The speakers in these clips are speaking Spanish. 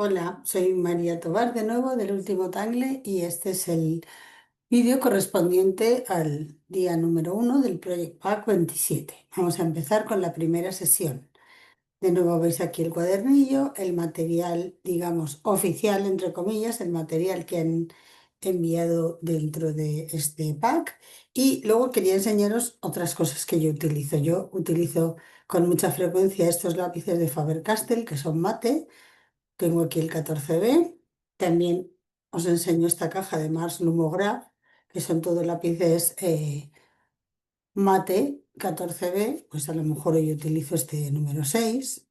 Hola, soy María Tobar de nuevo del último Tangle y este es el vídeo correspondiente al día número 1 del Project Pack 27. Vamos a empezar con la primera sesión. De nuevo veis aquí el cuadernillo, el material, digamos, oficial, entre comillas, el material que han enviado dentro de este pack. Y luego quería enseñaros otras cosas que yo utilizo. Yo utilizo con mucha frecuencia estos lápices de Faber-Castell que son mate. Tengo aquí el 14B. También os enseño esta caja de Mars Numograph, que son todos lápices mate 14B. Pues a lo mejor hoy utilizo este número 6.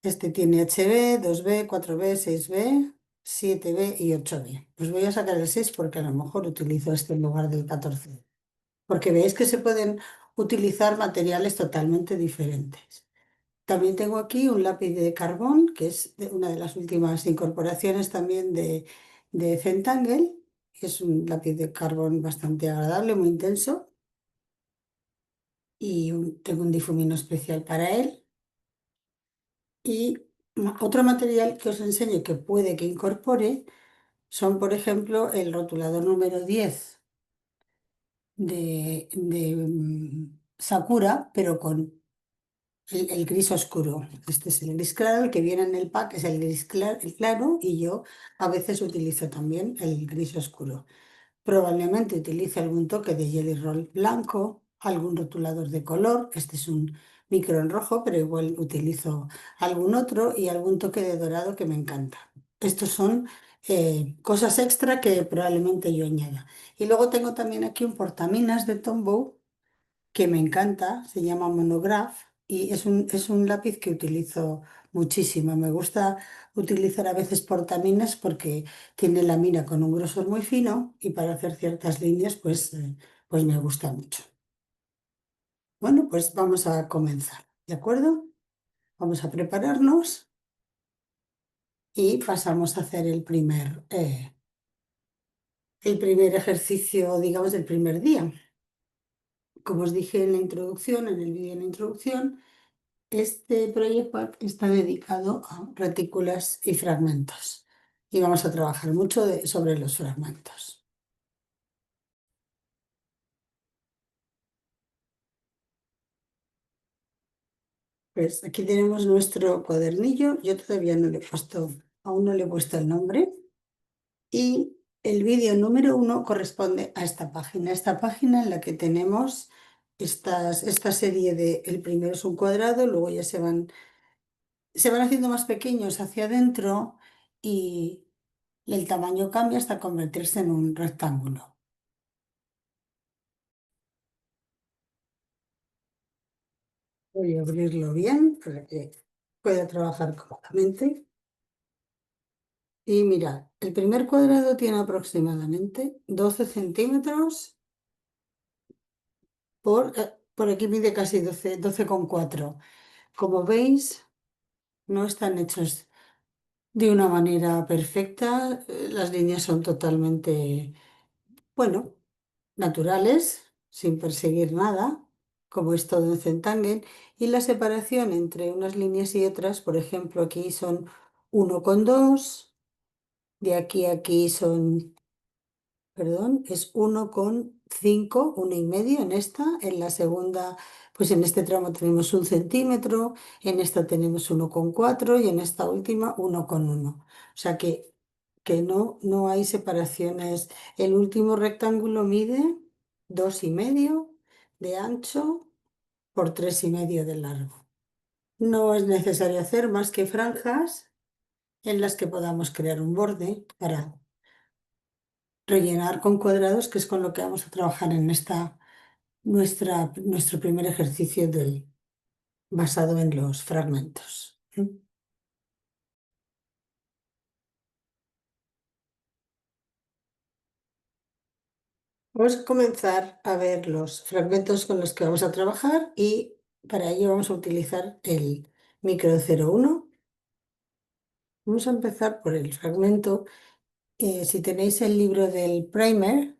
Este tiene HB, 2B, 4B, 6B, 7B y 8B. Pues voy a sacar el 6 porque a lo mejor utilizo este en lugar del 14. Porque veis que se pueden utilizar materiales totalmente diferentes. También tengo aquí un lápiz de carbón, que es una de las últimas incorporaciones también de Zentangle. Es un lápiz de carbón bastante agradable, muy intenso. Y tengo un difumino especial para él. Y otro material que os enseño que puede que incorpore son, por ejemplo, el rotulador número 10 de Sakura, pero con el gris oscuro. Este es el gris claro, el que viene en el pack es el gris el claro y yo a veces utilizo también el gris oscuro. Probablemente utilice algún toque de Jelly Roll blanco, algún rotulador de color. Este es un micro en rojo, pero igual utilizo algún otro y algún toque de dorado que me encanta. Estos son cosas extra que probablemente yo añada. Y luego tengo también aquí un portaminas de Tombow que me encanta, se llama Monograph y es un lápiz que utilizo muchísimo. Me gusta utilizar a veces portaminas porque tiene la mira con un grosor muy fino y para hacer ciertas líneas pues me gusta mucho. Bueno, pues vamos a comenzar, ¿de acuerdo? Vamos a prepararnos y pasamos a hacer el primer ejercicio, digamos, del primer día. Como os dije en la introducción, en el vídeo de la introducción, este proyecto está dedicado a retículas y fragmentos y vamos a trabajar mucho sobre los fragmentos. Pues aquí tenemos nuestro cuadernillo. Yo todavía no le he puesto, aún no le he puesto el nombre. Y el vídeo número 1 corresponde a esta página en la que tenemos esta serie de, el primero es un cuadrado, luego ya se van haciendo más pequeños hacia adentro y el tamaño cambia hasta convertirse en un rectángulo. Voy a abrirlo bien para que pueda trabajar cómodamente. Y mirad, el primer cuadrado tiene aproximadamente 12 centímetros por aquí mide casi 12,4. Como veis, no están hechos de una manera perfecta. Las líneas son totalmente, bueno, naturales, sin perseguir nada, como es todo en Zentangle, y la separación entre unas líneas y otras, por ejemplo, aquí son 1,2, de aquí a aquí son, perdón, es 1,5, 1,5 en esta, en la segunda, pues en este tramo tenemos 1 centímetro, en esta tenemos 1,4 y en esta última 1,1. O sea que no hay separaciones. El último rectángulo mide 2,5 de ancho por 3,5 de largo. No es necesario hacer más que franjas en las que podamos crear un borde para rellenar con cuadrados, que es con lo que vamos a trabajar en nuestro primer ejercicio basado en los fragmentos. Vamos a comenzar a ver los fragmentos con los que vamos a trabajar y para ello vamos a utilizar el micro 01. Vamos a empezar por el fragmento. Si tenéis el libro del primer,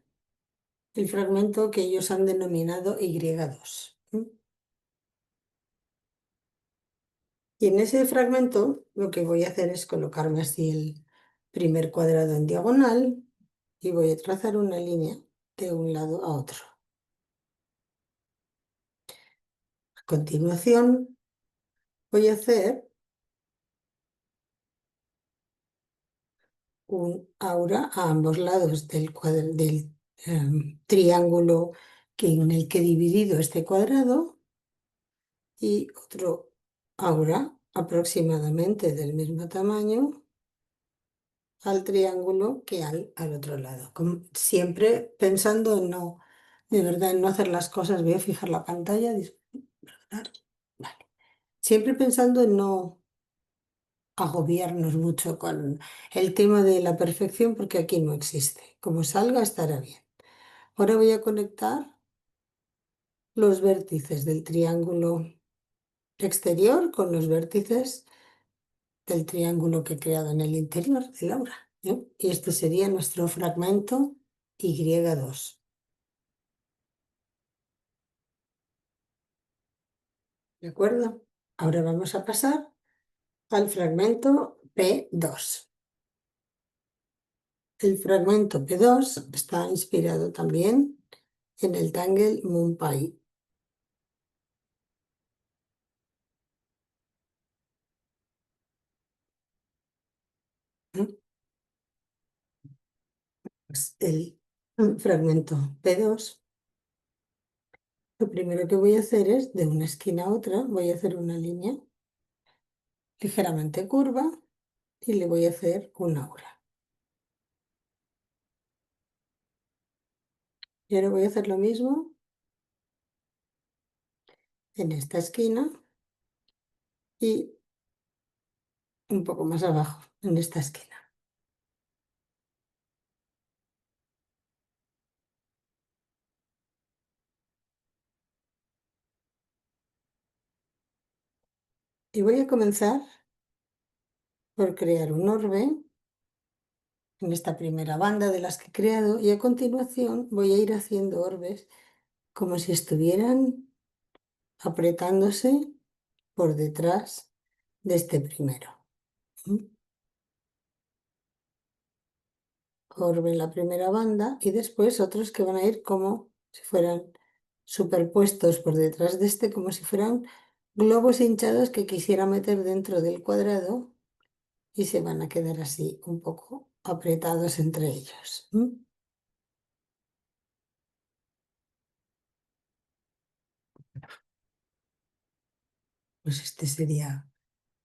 el fragmento que ellos han denominado Y2. Y en ese fragmento lo que voy a hacer es colocarme así el primer cuadrado en diagonal y voy a trazar una línea de un lado a otro. A continuación voy a hacer un aura a ambos lados del triángulo en el que he dividido este cuadrado y otro aura aproximadamente del mismo tamaño al triángulo que hay al otro lado. Siempre pensando en no, de verdad, en no hacer las cosas, voy a fijar la pantalla. Disparar. Vale. Siempre pensando en no agobiarnos mucho con el tema de la perfección, porque aquí no existe. Como salga, estará bien. Ahora voy a conectar los vértices del triángulo exterior con los vértices del triángulo que he creado en el interior del aura. ¿Eh? Y este sería nuestro fragmento Y2. ¿De acuerdo? Ahora vamos a pasar al fragmento P2. El fragmento P2 está inspirado también en el Tangle MunPy. ¿Eh? Pues el fragmento P2, lo primero que voy a hacer es, de una esquina a otra, voy a hacer una línea ligeramente curva y le voy a hacer un aura. Y ahora voy a hacer lo mismo en esta esquina y un poco más abajo, en esta esquina. Y voy a comenzar por crear un orbe en esta primera banda de las que he creado y a continuación voy a ir haciendo orbes como si estuvieran apretándose por detrás de este primero. ¿Mm? Orbe en la primera banda y después otros que van a ir como si fueran superpuestos por detrás de este, como si fueran globos hinchados que quisiera meter dentro del cuadrado y se van a quedar así un poco apretados entre ellos. ¿Mm? Pues este sería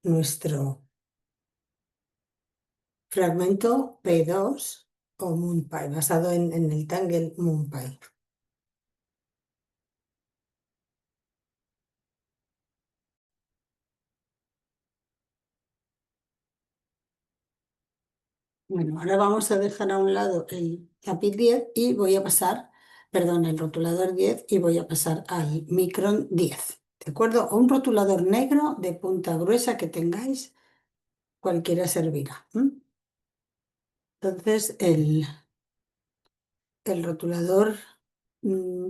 nuestro fragmento P2 o MunPy, basado en el Tangle MunPy. Bueno, ahora vamos a dejar a un lado el lápiz 10 y voy a pasar, perdón, el rotulador 10 y voy a pasar al Micron 10. ¿De acuerdo? O un rotulador negro de punta gruesa que tengáis, cualquiera servirá. Entonces, el rotulador, mm,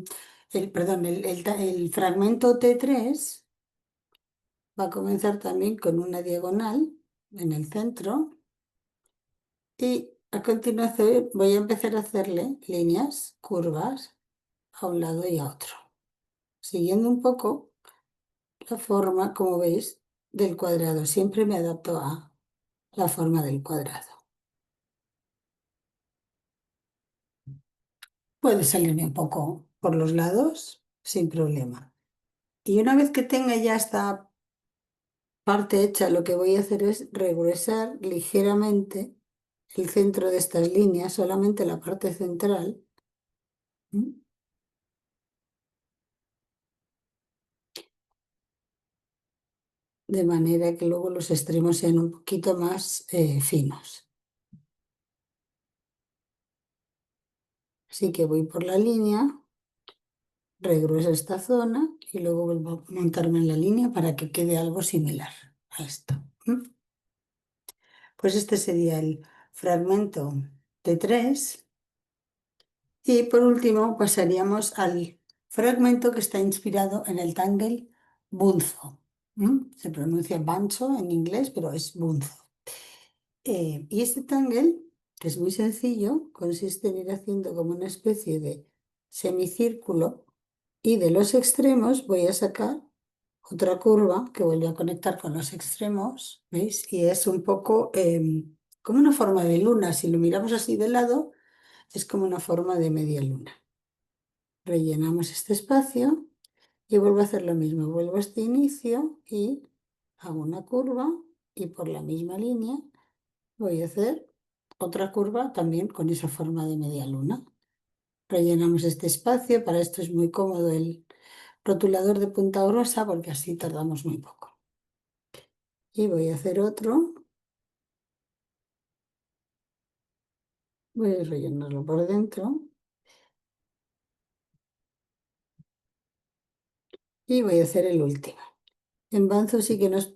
perdón, el fragmento T3 va a comenzar también con una diagonal en el centro y a continuación voy a empezar a hacerle líneas, curvas a un lado y a otro, siguiendo un poco la forma, como veis, del cuadrado. Siempre me adapto a la forma del cuadrado. Puede salirme un poco por los lados sin problema. Y una vez que tenga ya esta parte hecha, lo que voy a hacer es regresar ligeramente el centro de estas líneas, solamente la parte central. ¿M? De manera que luego los extremos sean un poquito más finos. Así que voy por la línea, regrueso esta zona y luego vuelvo a montarme en la línea para que quede algo similar a esto. Pues este sería el fragmento de 3 y por último pasaríamos al fragmento que está inspirado en el Tangle Bunzo. Se pronuncia bancho en inglés, pero es bunzo. Y este tangle, que es muy sencillo, consiste en ir haciendo como una especie de semicírculo y de los extremos voy a sacar otra curva que vuelve a conectar con los extremos, ¿veis? Y es un poco como una forma de luna. Si lo miramos así de lado, es como una forma de media luna. Rellenamos este espacio y vuelvo a hacer lo mismo. Vuelvo a este inicio y hago una curva y por la misma línea voy a hacer otra curva también con esa forma de media luna. Rellenamos este espacio. Para esto es muy cómodo el rotulador de punta gruesa porque así tardamos muy poco. Y voy a hacer otro. Voy a rellenarlo por dentro. Y voy a hacer el último. En bunzo sí que nos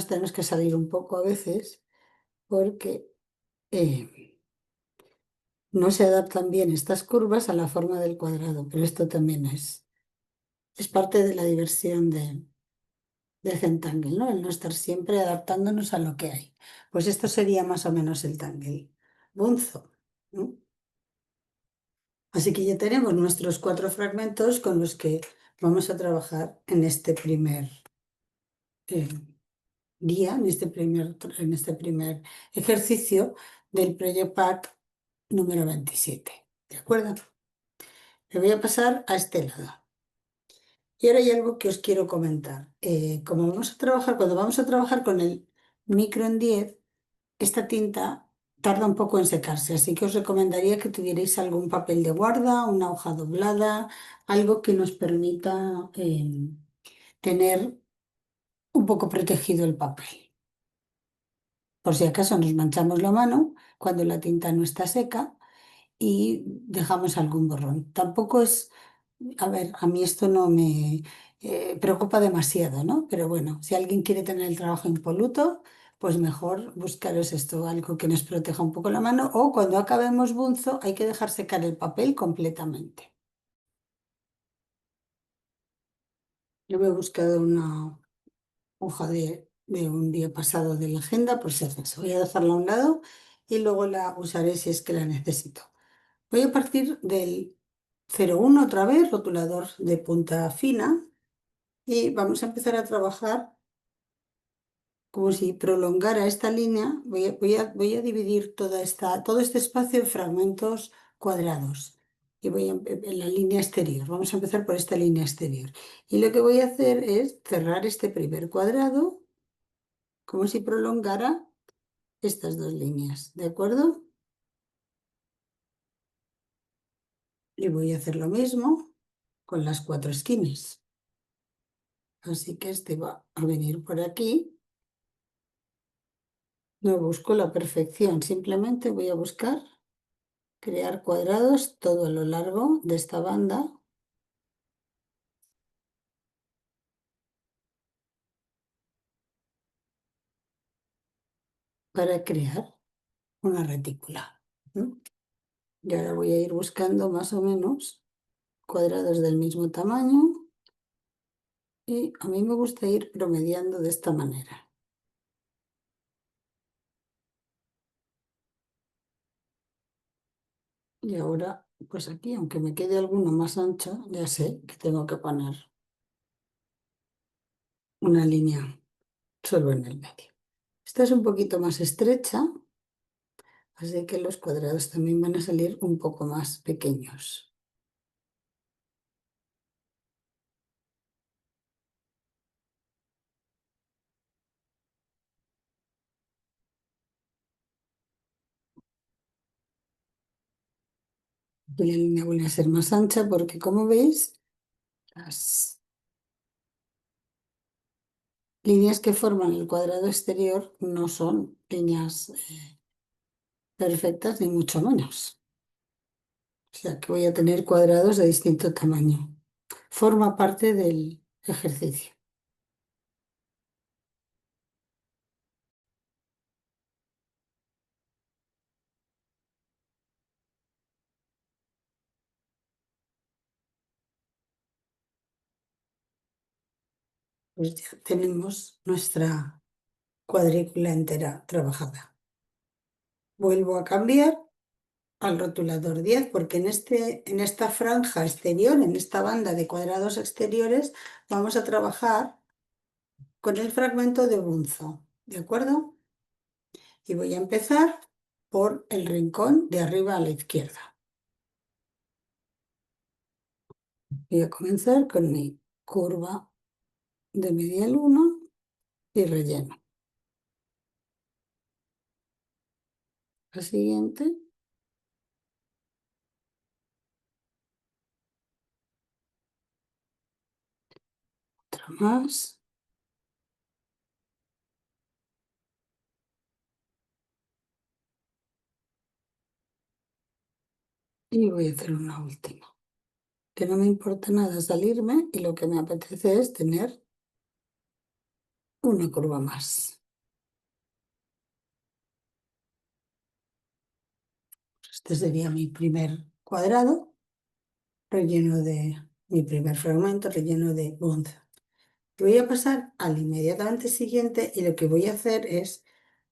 tenemos que salir un poco a veces porque no se adaptan bien estas curvas a la forma del cuadrado, pero esto también es parte de la diversión de Zentangle, ¿no? El no estar siempre adaptándonos a lo que hay. Pues esto sería más o menos el tangle bunzo, ¿no? Así que ya tenemos nuestros 4 fragmentos con los que vamos a trabajar en este primer eh, día, en este primer ejercicio del Project Pack número 27. ¿De acuerdo? Me voy a pasar a este lado. Y ahora hay algo que os quiero comentar. Como vamos a trabajar, cuando vamos a trabajar con el micro en 10, esta tinta tarda un poco en secarse, así que os recomendaría que tuvierais algún papel de guarda, una hoja doblada, algo que nos permita tener un poco protegido el papel. Por si acaso nos manchamos la mano cuando la tinta no está seca y dejamos algún borrón. Tampoco es, a ver, a mí esto no me preocupa demasiado, ¿no? Pero bueno, si alguien quiere tener el trabajo impoluto, pues mejor buscaros esto, algo que nos proteja un poco la mano, o cuando acabemos bunzo hay que dejar secar el papel completamente. Yo me he buscado una hoja de un día pasado de la agenda, por si acaso. Voy a dejarla a un lado y luego la usaré si es que la necesito. Voy a partir del 01 otra vez, rotulador de punta fina, y vamos a empezar a trabajar como si prolongara esta línea. Voy a dividir todo este espacio en fragmentos cuadrados y en la línea exterior. Vamos a empezar por esta línea exterior. Y lo que voy a hacer es cerrar este primer cuadrado como si prolongara estas dos líneas, ¿de acuerdo? Y voy a hacer lo mismo con las 4 esquinas. Así que este va a venir por aquí. No busco la perfección, simplemente voy a buscar crear cuadrados todo a lo largo de esta banda para crear una retícula. ¿No? Y ahora voy a ir buscando más o menos cuadrados del mismo tamaño y a mí me gusta ir promediando de esta manera. Y ahora, pues aquí, aunque me quede alguno más ancho, ya sé que tengo que poner una línea solo en el medio. Esta es un poquito más estrecha, así que los cuadrados también van a salir un poco más pequeños. Y la línea vuelve a ser más ancha porque, como veis, las líneas que forman el cuadrado exterior no son líneas perfectas, ni mucho menos. O sea que voy a tener cuadrados de distinto tamaño. Forma parte del ejercicio. Pues ya tenemos nuestra cuadrícula entera trabajada. Vuelvo a cambiar al rotulador 10 porque en esta franja exterior, en esta banda de cuadrados exteriores, vamos a trabajar con el fragmento de bunzo, ¿de acuerdo? Y voy a empezar por el rincón de arriba a la izquierda. Voy a comenzar con mi curva de media luna y relleno. La siguiente, otra más y voy a hacer una última. Que no me importa nada salirme y lo que me apetece es tener una curva más. Este sería mi primer cuadrado, relleno de mi primer fragmento, relleno de bunza. Voy a pasar al inmediatamente siguiente y lo que voy a hacer es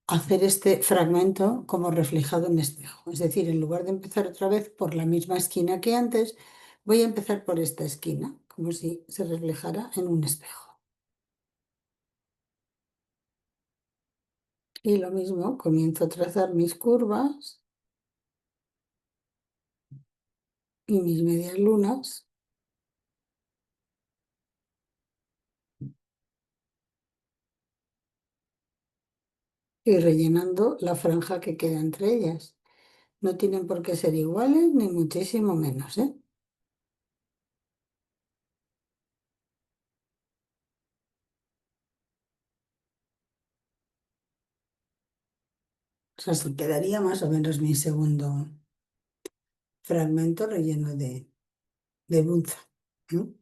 hacer este fragmento como reflejado en espejo. Es decir, en lugar de empezar otra vez por la misma esquina que antes, voy a empezar por esta esquina, como si se reflejara en un espejo. Y lo mismo, comienzo a trazar mis curvas y mis medias lunas y rellenando la franja que queda entre ellas. No tienen por qué ser iguales ni muchísimo menos, ¿eh? O sea, así quedaría más o menos mi segundo fragmento relleno de bunza. ¿No?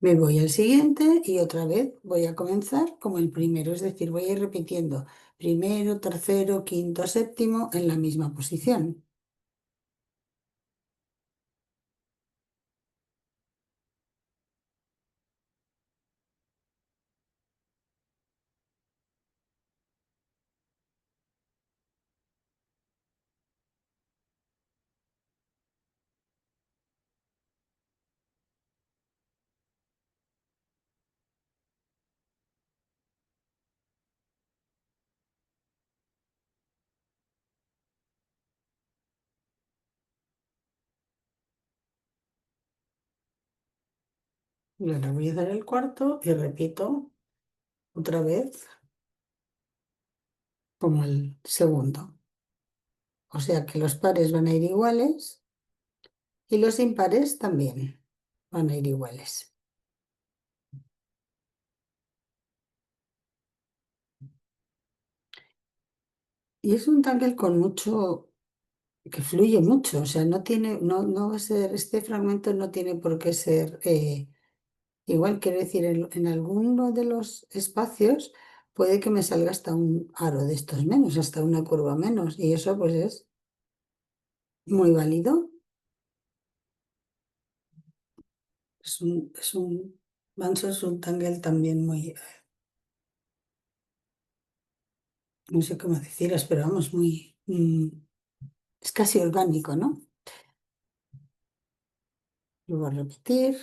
Me voy al siguiente y otra vez voy a comenzar como el primero, es decir, voy a ir repitiendo primero, tercero, quinto, séptimo en la misma posición. Y ahora voy a hacer el cuarto y repito otra vez como el segundo. O sea que los pares van a ir iguales y los impares también van a ir iguales. Y es un tangle con mucho, que fluye mucho, o sea, no tiene, no va a ser, este fragmento no tiene por qué ser igual, quiero decir, en alguno de los espacios puede que me salga hasta un aro de estos menos, hasta una curva menos, y eso pues es muy válido. Manso es un tangle también muy, no sé cómo deciros, pero vamos, muy, es casi orgánico, ¿no? Lo voy a repetir.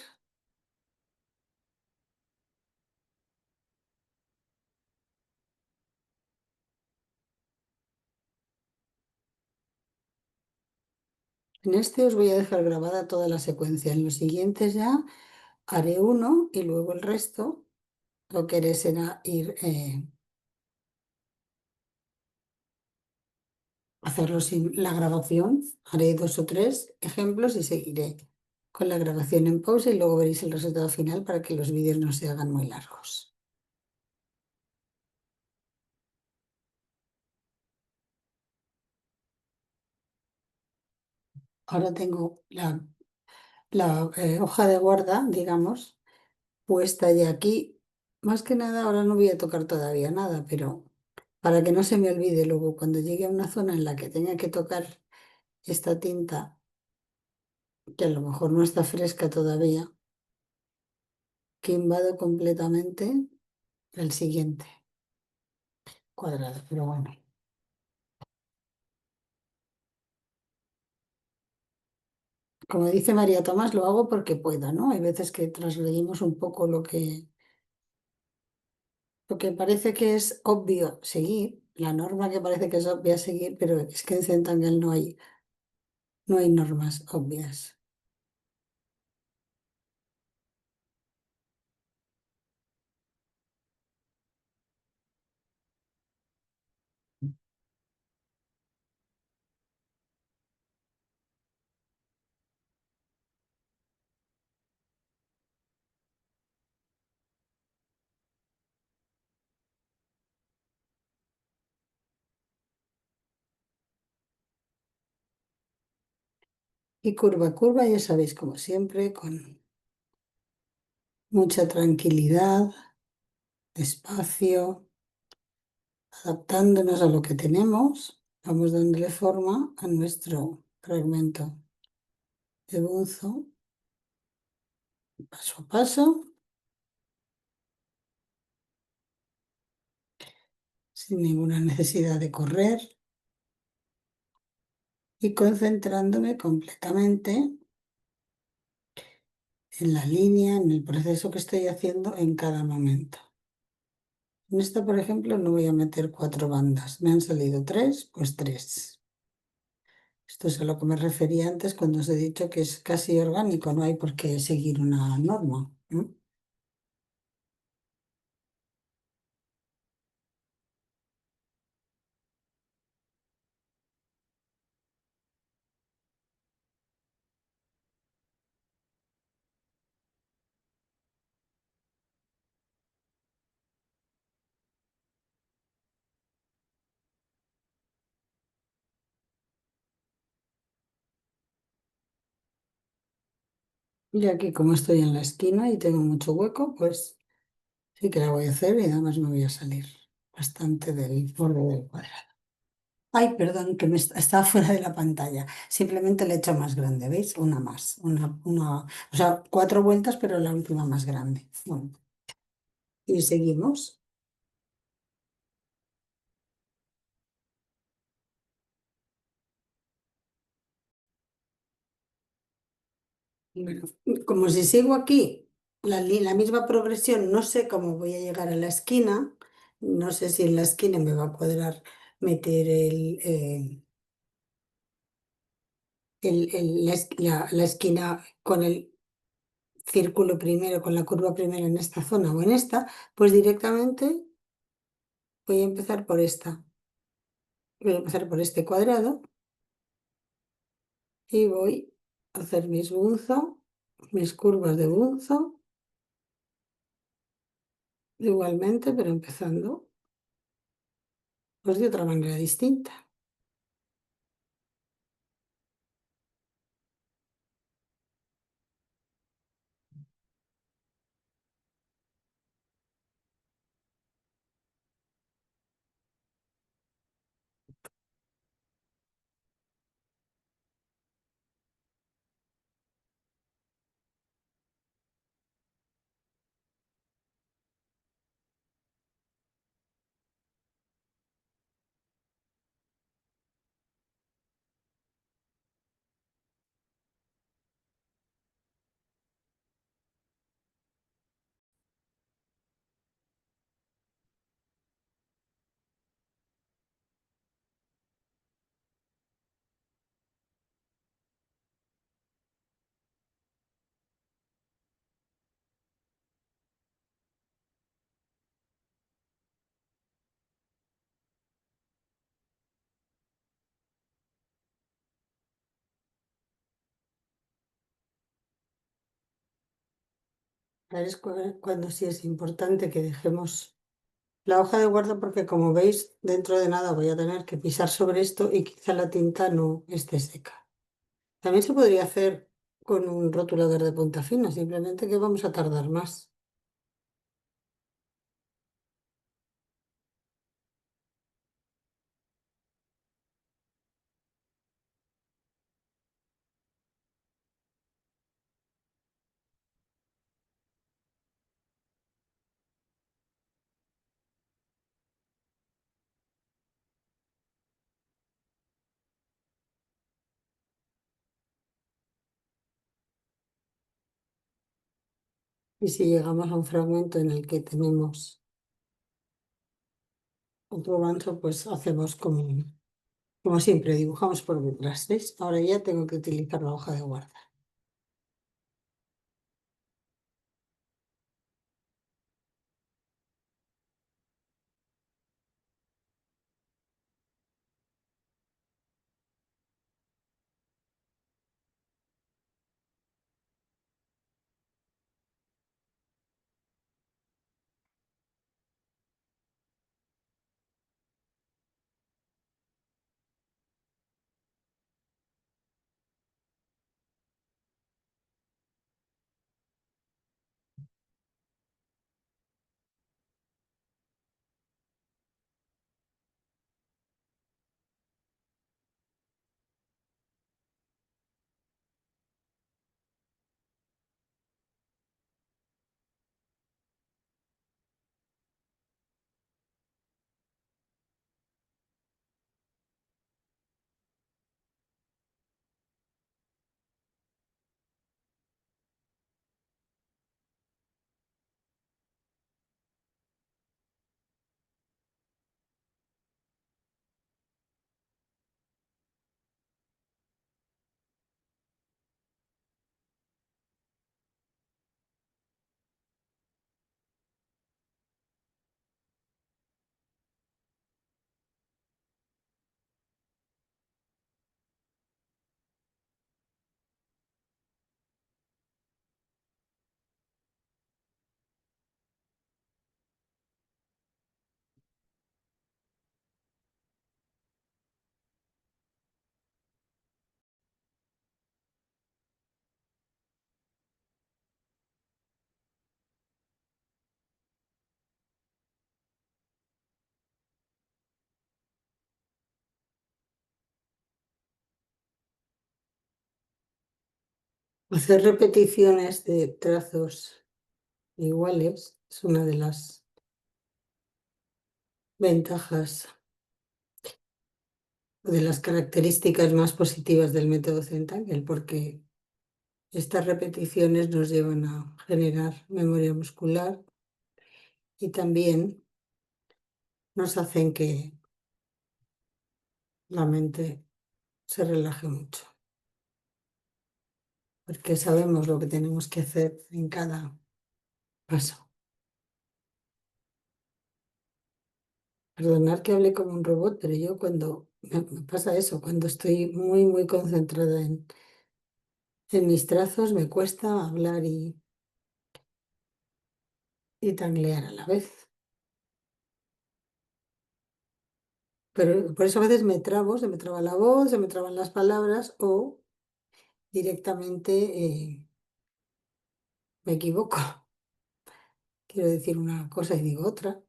En este os voy a dejar grabada toda la secuencia. En los siguientes ya haré uno y luego el resto lo que haré será ir hacerlo sin la grabación. Haré dos o tres ejemplos y seguiré con la grabación en pausa y luego veréis el resultado final para que los vídeos no se hagan muy largos. Ahora tengo la hoja de guarda, digamos, puesta ya aquí. Más que nada, ahora no voy a tocar todavía nada, pero para que no se me olvide luego cuando llegue a una zona en la que tenga que tocar esta tinta, que a lo mejor no está fresca todavía, que invado completamente el siguiente cuadrado. Pero bueno, como dice María Tomás, lo hago porque puedo, ¿no? Hay veces que trasladimos un poco lo que parece que es obvio seguir, la norma que parece que es obvia seguir, pero es que en Centangle no hay normas obvias. Y curva, curva, ya sabéis, como siempre, con mucha tranquilidad, despacio, adaptándonos a lo que tenemos, vamos dándole forma a nuestro fragmento de buzo, paso a paso, sin ninguna necesidad de correr y concentrándome completamente en la línea, en el proceso que estoy haciendo en cada momento. En esta, por ejemplo, no voy a meter 4 bandas. Me han salido 3, pues 3. Esto es a lo que me refería antes cuando os he dicho que es casi orgánico, no hay por qué seguir una norma. Y aquí, como estoy en la esquina y tengo mucho hueco, pues sí que la voy a hacer y además me voy a salir bastante del borde del cuadrado. Ay, perdón, que estaba fuera de la pantalla. Simplemente le he hecho más grande, ¿veis? Una más. O sea, 4 vueltas, pero la última más grande. Bueno, y seguimos. Bueno, como si sigo aquí, la misma progresión, no sé cómo voy a llegar a la esquina. No sé si en la esquina me va a cuadrar meter la esquina con el círculo primero, con la curva primero en esta zona o en esta, pues directamente voy a empezar por esta. Voy a empezar por este cuadrado y voy a hacer mis bunzo, mis curvas de bunzo, igualmente, pero empezando pues de otra manera distinta. ¿Sabes cuando sí es importante que dejemos la hoja de guarda? Porque como veis, dentro de nada voy a tener que pisar sobre esto y quizá la tinta no esté seca. También se podría hacer con un rotulador de punta fina, simplemente que vamos a tardar más. Y si llegamos a un fragmento en el que tenemos otro gancho, pues hacemos como siempre, dibujamos por detrás, ¿ves? Ahora ya tengo que utilizar la hoja de guardar. Hacer repeticiones de trazos iguales es una de las ventajas o de las características más positivas del método Centennial, porque estas repeticiones nos llevan a generar memoria muscular y también nos hacen que la mente se relaje mucho, porque sabemos lo que tenemos que hacer en cada paso. Perdonar que hable como un robot, pero yo cuando me pasa eso, cuando estoy muy concentrada en mis trazos, me cuesta hablar y tanglear a la vez. Pero por eso a veces me trabo, se me traba la voz, se me traban las palabras o directamente me equivoco. Quiero decir una cosa y digo otra.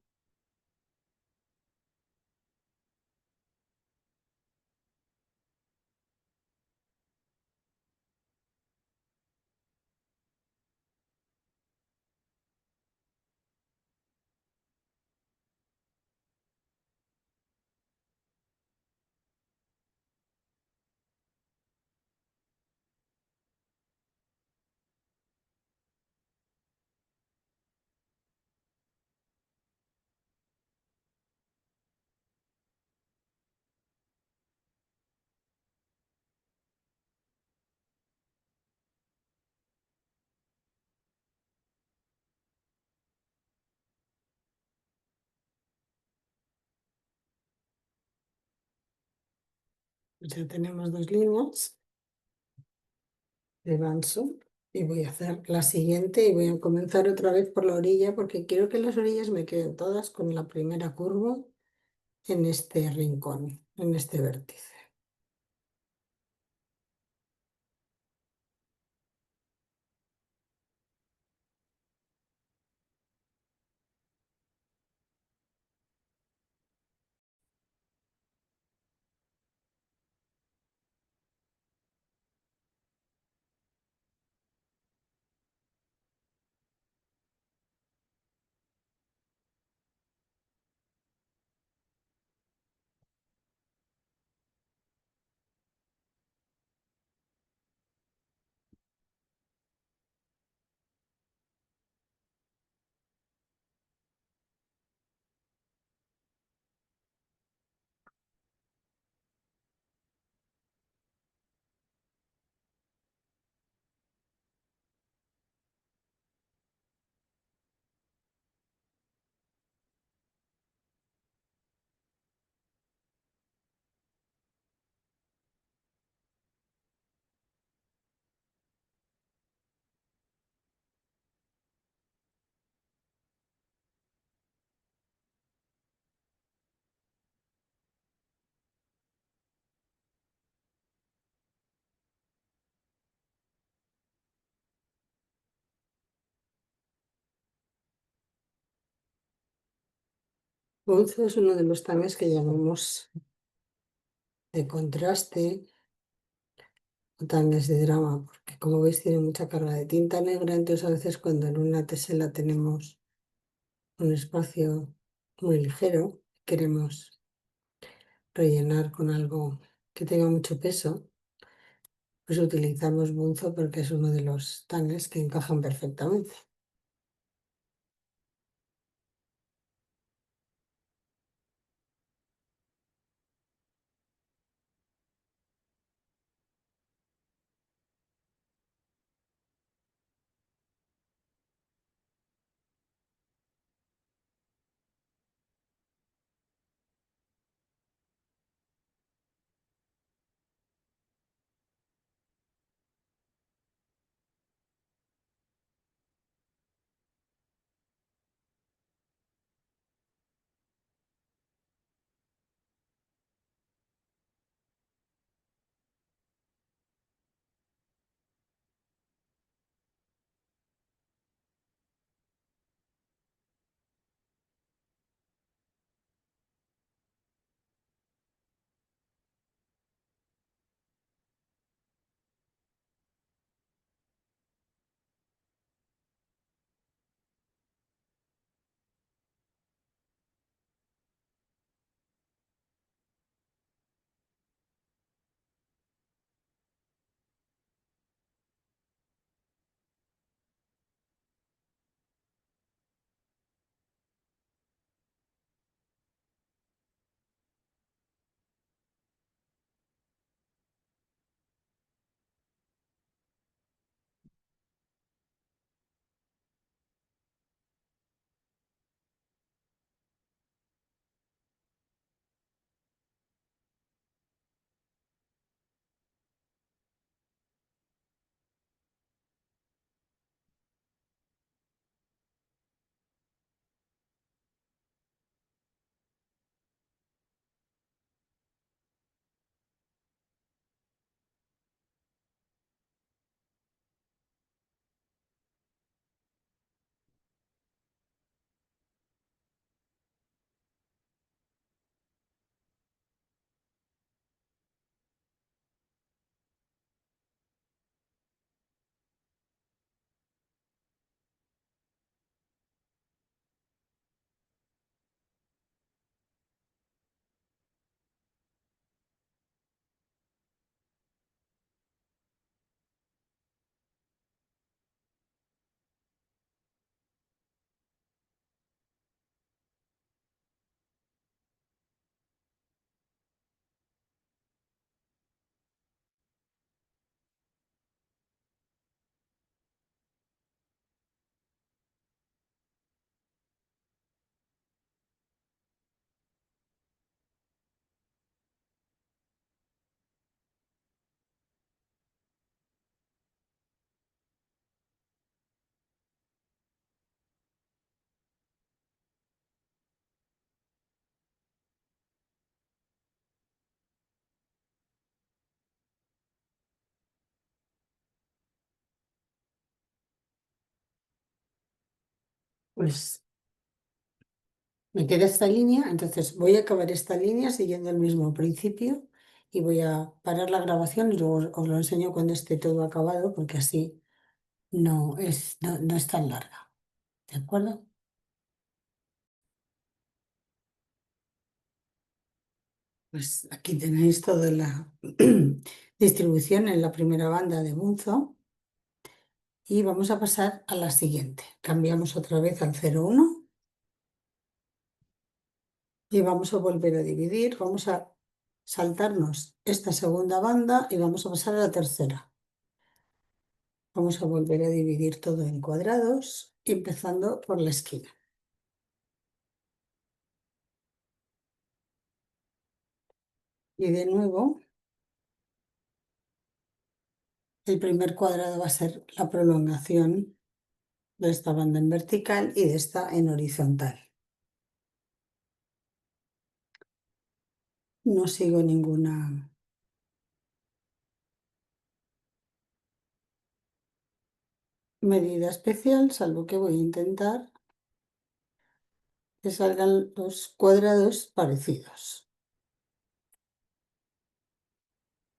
Ya tenemos dos líneas de ganso y voy a hacer la siguiente y voy a comenzar otra vez por la orilla porque quiero que las orillas me queden todas con la primera curva en este rincón, en este vértice. Bunzo es uno de los tanques que llamamos de contraste o tanques de drama, porque como veis tiene mucha carga de tinta negra, entonces a veces cuando en una tesela tenemos un espacio muy ligero, queremos rellenar con algo que tenga mucho peso, pues utilizamos bunzo porque es uno de los tanques que encajan perfectamente. Pues me queda esta línea, entonces voy a acabar esta línea siguiendo el mismo principio y voy a parar la grabación y luego os lo enseño cuando esté todo acabado, porque así no es tan larga. ¿De acuerdo? Pues aquí tenéis toda la distribución en la primera banda de Bunzo y vamos a pasar a la siguiente. Cambiamos otra vez al 0,1 y vamos a volver a dividir. Vamos a saltarnos esta segunda banda y vamos a pasar a la tercera. Vamos a volver a dividir todo en cuadrados, empezando por la esquina. Y de nuevo, el primer cuadrado va a ser la prolongación de esta banda en vertical y de esta en horizontal. No sigo ninguna medida especial, salvo que voy a intentar que salgan los cuadrados parecidos.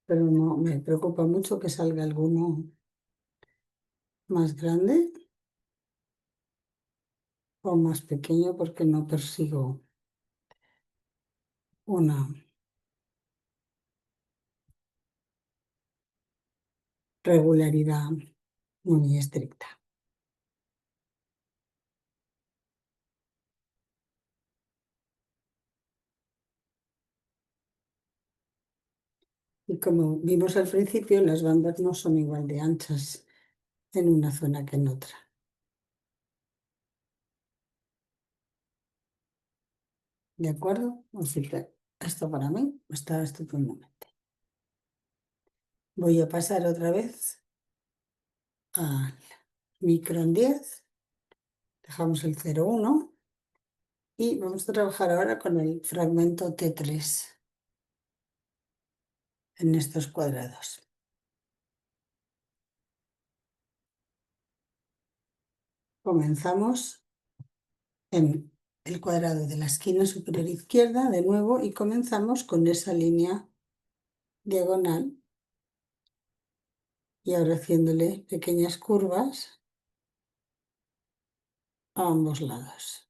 Pero no, me preocupa mucho que salga alguno más grande o más pequeño porque no persigo una regularidad muy estricta. Y como vimos al principio, las bandas no son igual de anchas en una zona que en otra. ¿De acuerdo? Así que esto para mí está estupendamente. Voy a pasar otra vez al micro en 10. Dejamos el 0,1 y vamos a trabajar ahora con el fragmento T3 en estos cuadrados. Comenzamos en el cuadrado de la esquina superior izquierda de nuevo y comenzamos con esa línea diagonal y ahora haciéndole pequeñas curvas a ambos lados.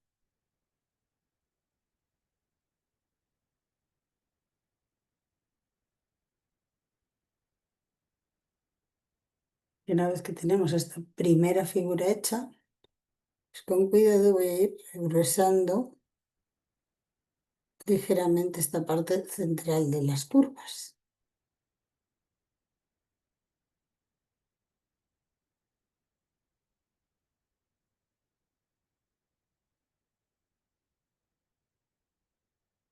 Y una vez que tenemos esta primera figura hecha, pues con cuidado voy a ir regresando ligeramente esta parte central de las curvas.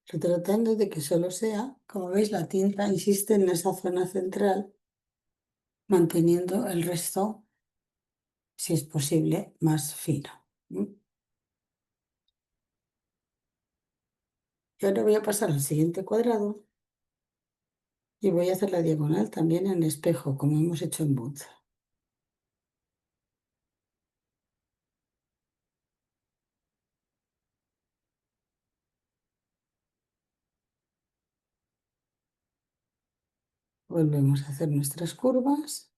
Tratando de que solo sea, como veis, la tinta insiste en esa zona central, manteniendo el resto, si es posible, más fino. ¿Mm? Y ahora voy a pasar al siguiente cuadrado y voy a hacer la diagonal también en espejo, como hemos hecho en Bunza. Volvemos a hacer nuestras curvas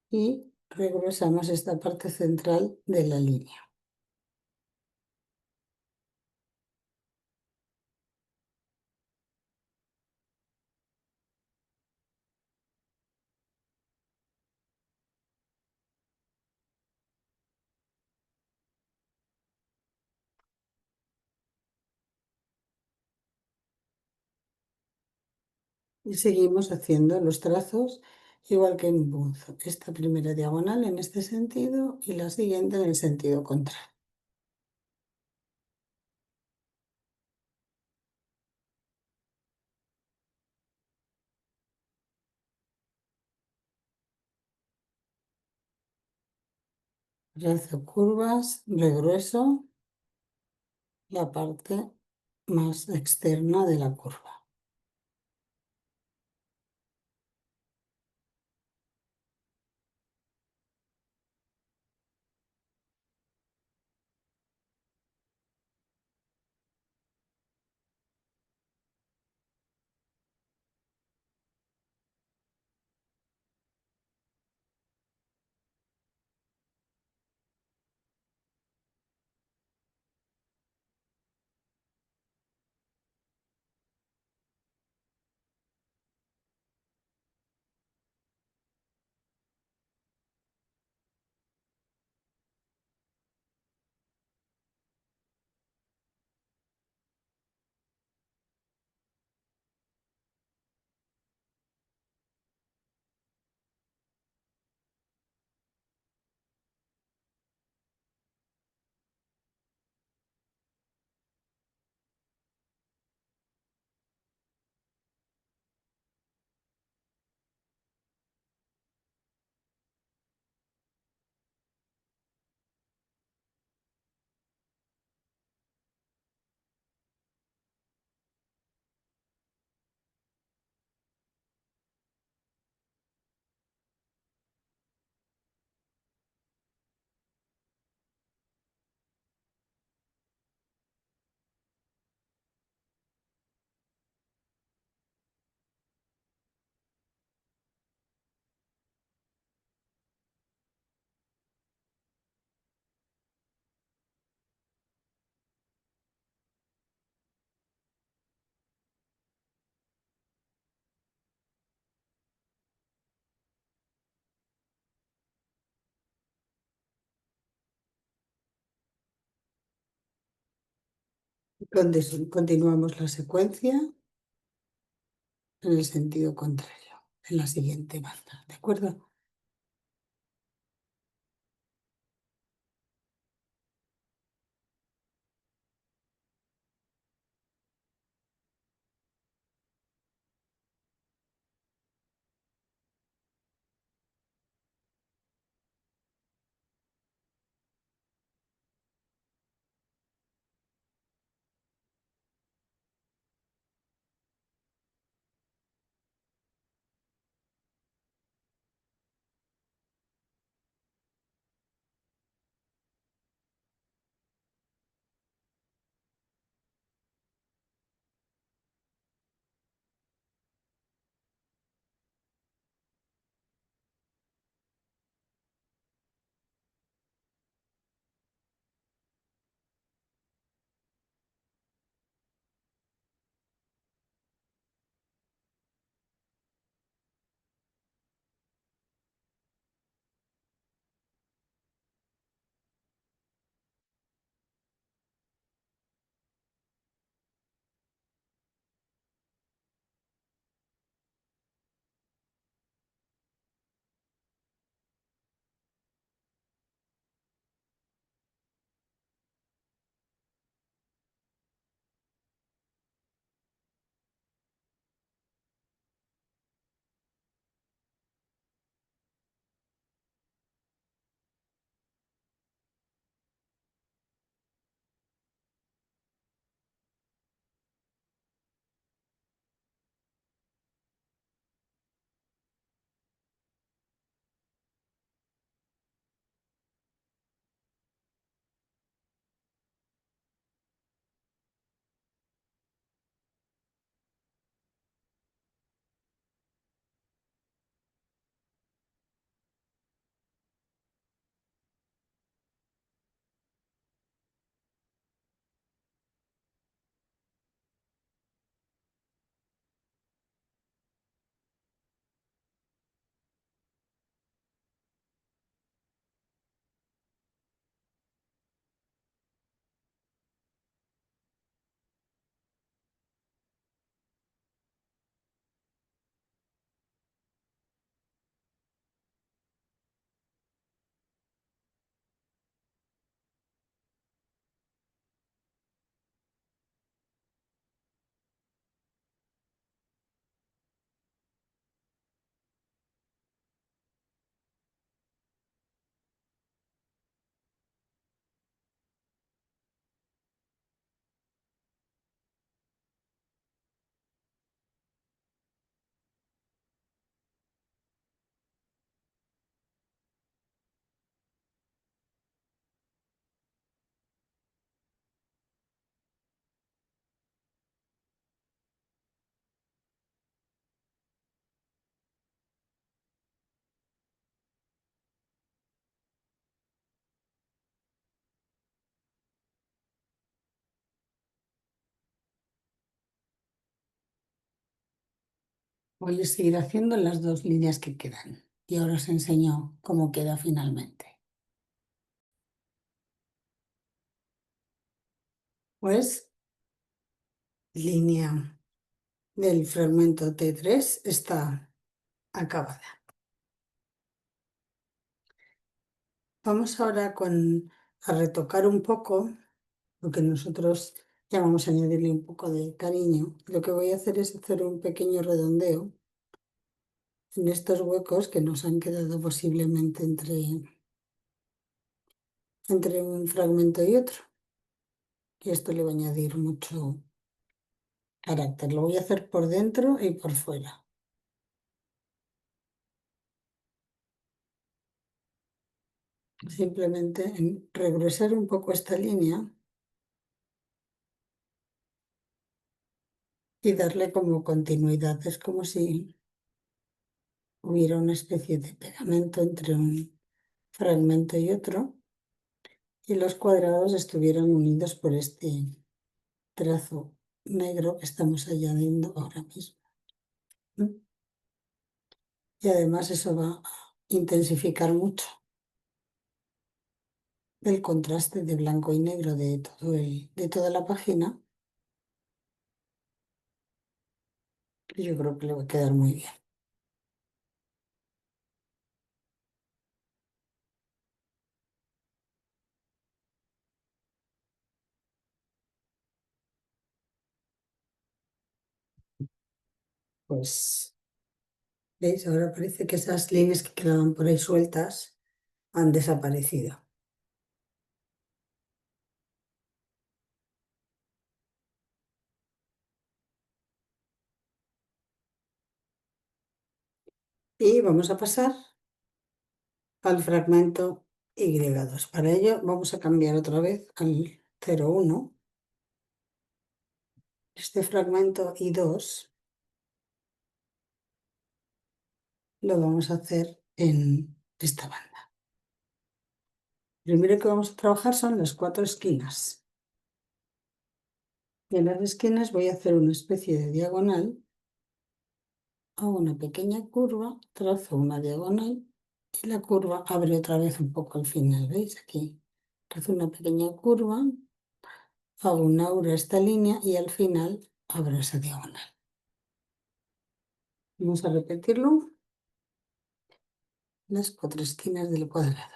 y regresamos esta parte central de la línea. Y seguimos haciendo los trazos igual que en Bunza. Esta primera diagonal en este sentido y la siguiente en el sentido contrario. Realizo curvas, regreso la parte más externa de la curva. Continuamos la secuencia en el sentido contrario, en la siguiente banda, ¿de acuerdo? Voy a seguir haciendo las dos líneas que quedan y ahora os enseño cómo queda finalmente. Pues línea del fragmento T3 está acabada. Vamos ahora a retocar un poco lo que nosotros llamamos añadirle un poco de cariño. Lo que voy a hacer es hacer un pequeño redondeo en estos huecos que nos han quedado posiblemente entre un fragmento y otro. Y esto le va a añadir mucho carácter. Lo voy a hacer por dentro y por fuera. Simplemente regresar un poco esta línea y darle como continuidad. Es como si hubiera una especie de pegamento entre un fragmento y otro y los cuadrados estuvieran unidos por este trazo negro que estamos añadiendo ahora mismo. ¿Mm? Y además eso va a intensificar mucho el contraste de blanco y negro de toda la página Yo creo que le va a quedar muy bien. Pues, ¿veis? Ahora parece que esas líneas que quedaban por ahí sueltas han desaparecido. Y vamos a pasar al fragmento Y2. Para ello vamos a cambiar otra vez al 0,1. Este fragmento I2 lo vamos a hacer en esta banda. Primero que vamos a trabajar son las cuatro esquinas. Y en las esquinas voy a hacer una especie de diagonal, hago una pequeña curva, trazo una diagonal y la curva abre otra vez un poco al final, ¿veis? Aquí trazo una pequeña curva, hago un aura esta línea y al final abro esa diagonal. Vamos a repetirlo, las cuatro esquinas del cuadrado.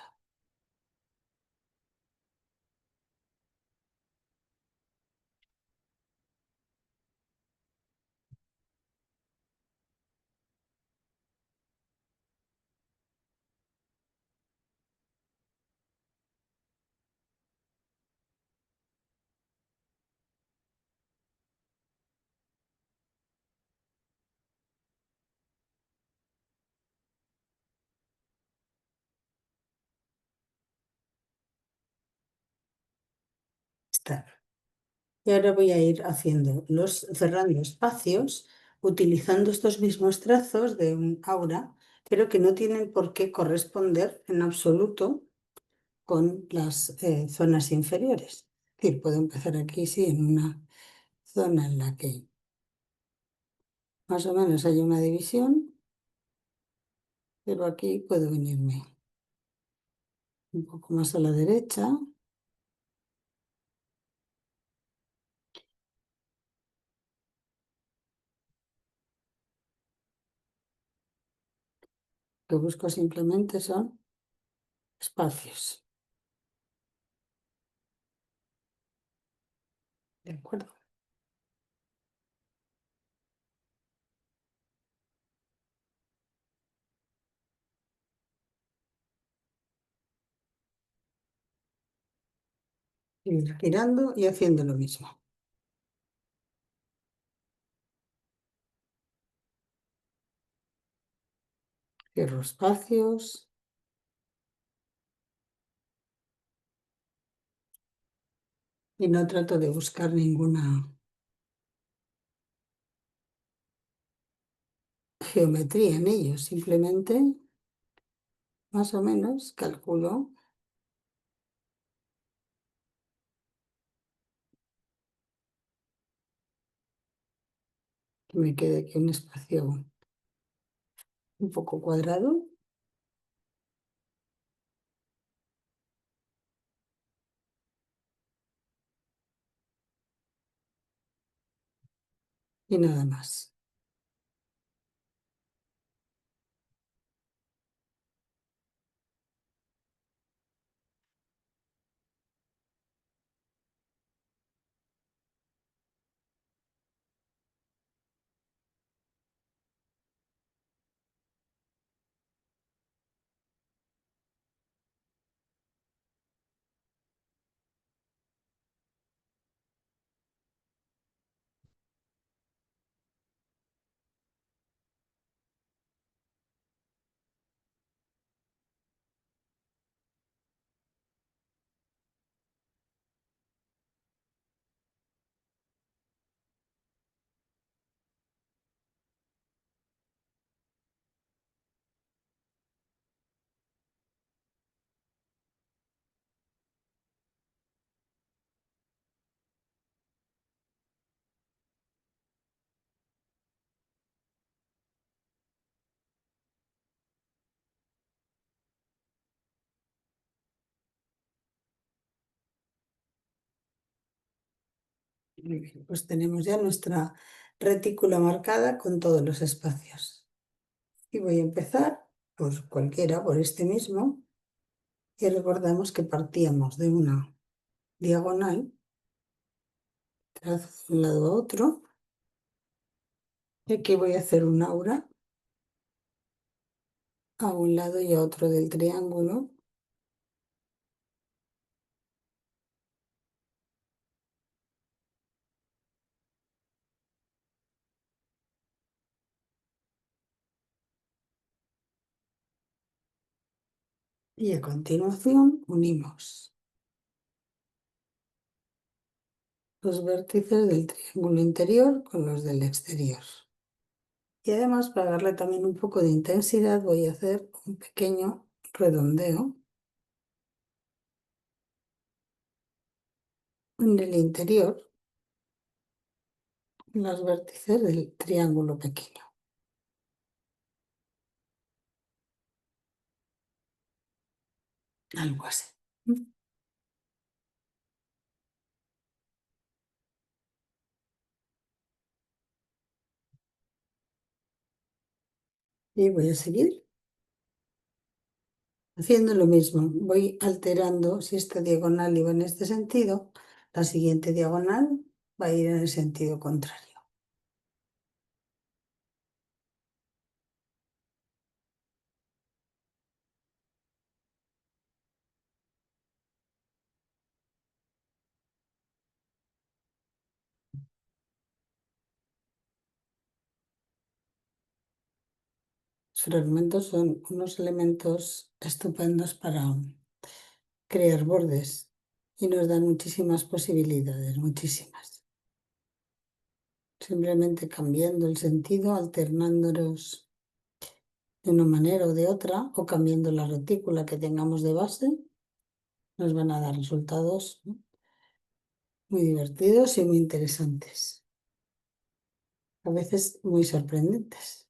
Está. Y ahora voy a ir haciendo cerrando espacios utilizando estos mismos trazos de un aura, pero que no tienen por qué corresponder en absoluto con las zonas inferiores. Es decir, puedo empezar aquí, sí, en una zona en la que más o menos hay una división, pero aquí puedo venirme un poco más a la derecha, que busco simplemente son espacios. ¿De acuerdo? Ir girando y haciendo lo mismo. Cierro espacios y no trato de buscar ninguna geometría en ellos, simplemente más o menos calculo que me quede aquí un espacio un poco cuadrado y nada más. Muy bien, pues tenemos ya nuestra retícula marcada con todos los espacios. Y voy a empezar por cualquiera, por este mismo. Y recordamos que partíamos de una diagonal, trazo de un lado a otro. Y aquí voy a hacer un aura a un lado y a otro del triángulo. Y a continuación unimos los vértices del triángulo interior con los del exterior. Y además, para darle también un poco de intensidad, voy a hacer un pequeño redondeo en el interior, en los vértices del triángulo pequeño. Algo así. Y voy a seguir haciendo lo mismo. Voy alterando, si esta diagonal iba en este sentido, la siguiente diagonal va a ir en el sentido contrario. Los fragmentos son unos elementos estupendos para crear bordes y nos dan muchísimas posibilidades, muchísimas. Simplemente cambiando el sentido, alternándolos de una manera o de otra, o cambiando la retícula que tengamos de base, nos van a dar resultados, ¿no?, muy divertidos y muy interesantes, a veces muy sorprendentes.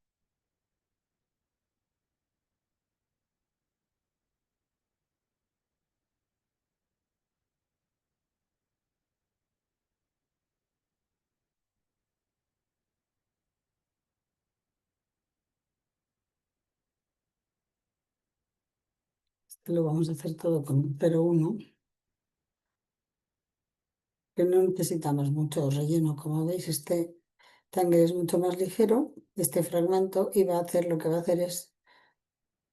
Esto lo vamos a hacer todo con un 0,1, que no necesitamos mucho relleno. Como veis, este tangle es mucho más ligero, este fragmento, y va a hacer, lo que va a hacer es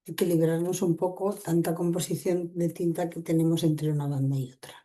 equilibrarnos un poco tanta composición de tinta que tenemos entre una banda y otra.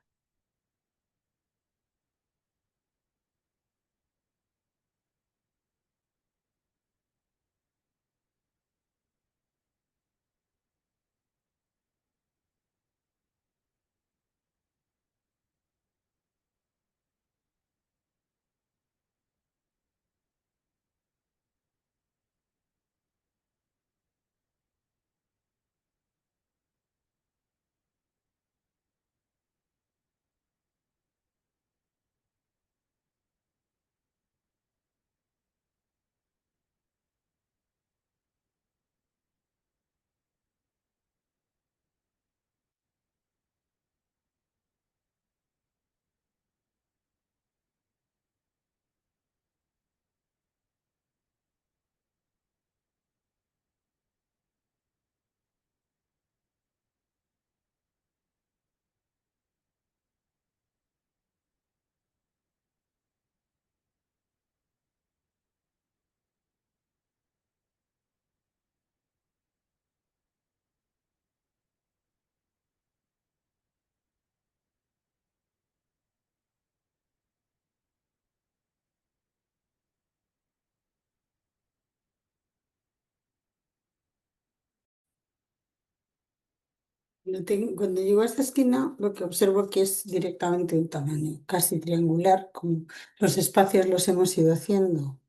Cuando llego a esta esquina, lo que observo que es directamente un tamaño casi triangular, como los espacios los hemos ido haciendo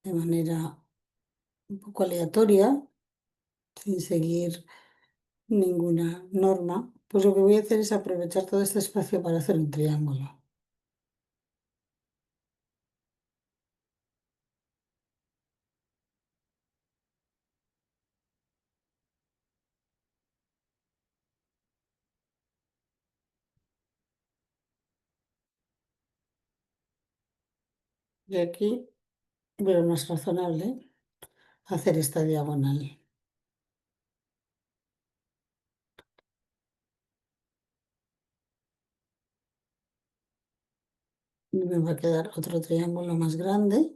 de manera un poco aleatoria, sin seguir ninguna norma. Pues lo que voy a hacer es aprovechar todo este espacio para hacer un triángulo. De aquí Pero más razonable hacer esta diagonal. Y me va a quedar otro triángulo más grande.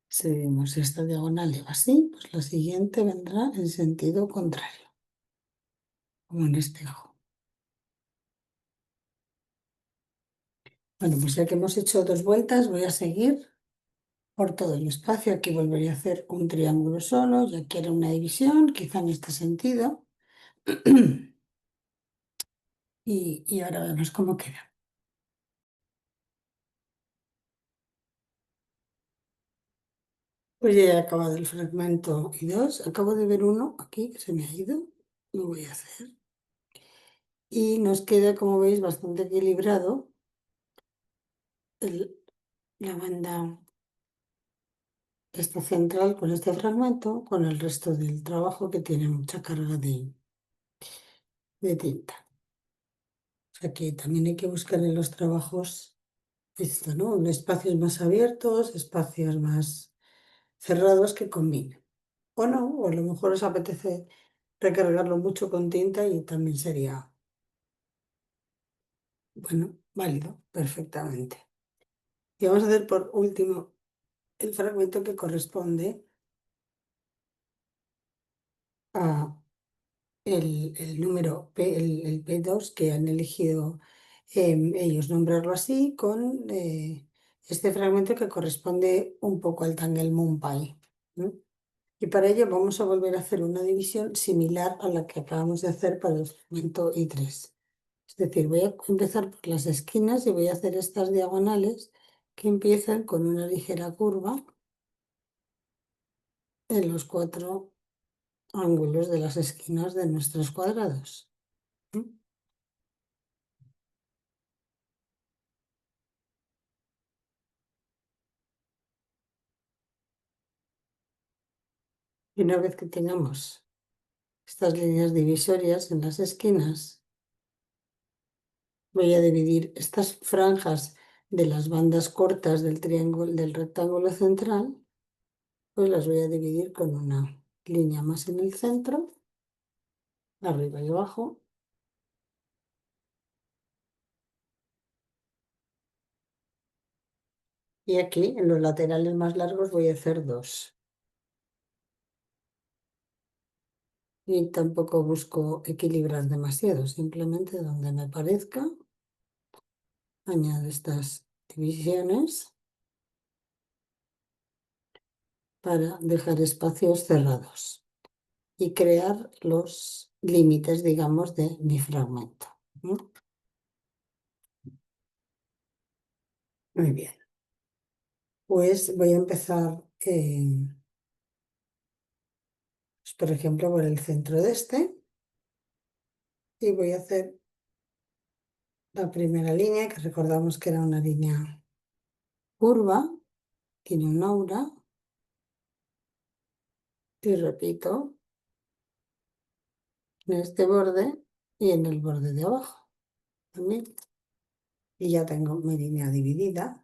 Seguimos esta diagonal y va así, pues la siguiente vendrá en sentido contrario, como en este ojo. Bueno, pues ya que hemos hecho dos vueltas, voy a seguir por todo el espacio. Aquí volvería a hacer un triángulo solo, ya quiero una división, quizá en este sentido. Y ahora vemos cómo queda. Pues ya he acabado el fragmento y dos. Acabo de ver uno aquí que se me ha ido. Lo voy a hacer. Y nos queda, como veis, bastante equilibrado la banda esta central con este fragmento, con el resto del trabajo que tiene mucha carga de tinta. O sea que también hay que buscar en los trabajos esto, ¿no? Espacios más abiertos, espacios más cerrados que combinen. O no, o a lo mejor os apetece recargarlo mucho con tinta y también sería, bueno, válido, perfectamente. Y vamos a hacer por último el fragmento que corresponde a el número P, el P2 que han elegido ellos nombrarlo así con este fragmento que corresponde un poco al Tangel Mumpai. ¿No? Y para ello vamos a volver a hacer una división similar a la que acabamos de hacer para el fragmento I3. Es decir, voy a empezar por las esquinas y voy a hacer estas diagonales que empiezan con una ligera curva en los cuatro ángulos de las esquinas de nuestros cuadrados. ¿Mm? Y una vez que tengamos estas líneas divisorias en las esquinas, voy a dividir estas franjas de las bandas cortas del triángulo del rectángulo central, pues las voy a dividir con una línea más en el centro, arriba y abajo, y aquí en los laterales más largos voy a hacer dos. Y tampoco busco equilibrar demasiado, simplemente donde me parezca, añado estas divisiones para dejar espacios cerrados y crear los límites, digamos, de mi fragmento. ¿Mm? Muy bien. Pues voy a empezar, pues, por ejemplo, por el centro de este y voy a hacer la primera línea, que recordamos que era una línea curva, tiene un aura, y repito en este borde y en el borde de abajo también. Y ya tengo mi línea dividida.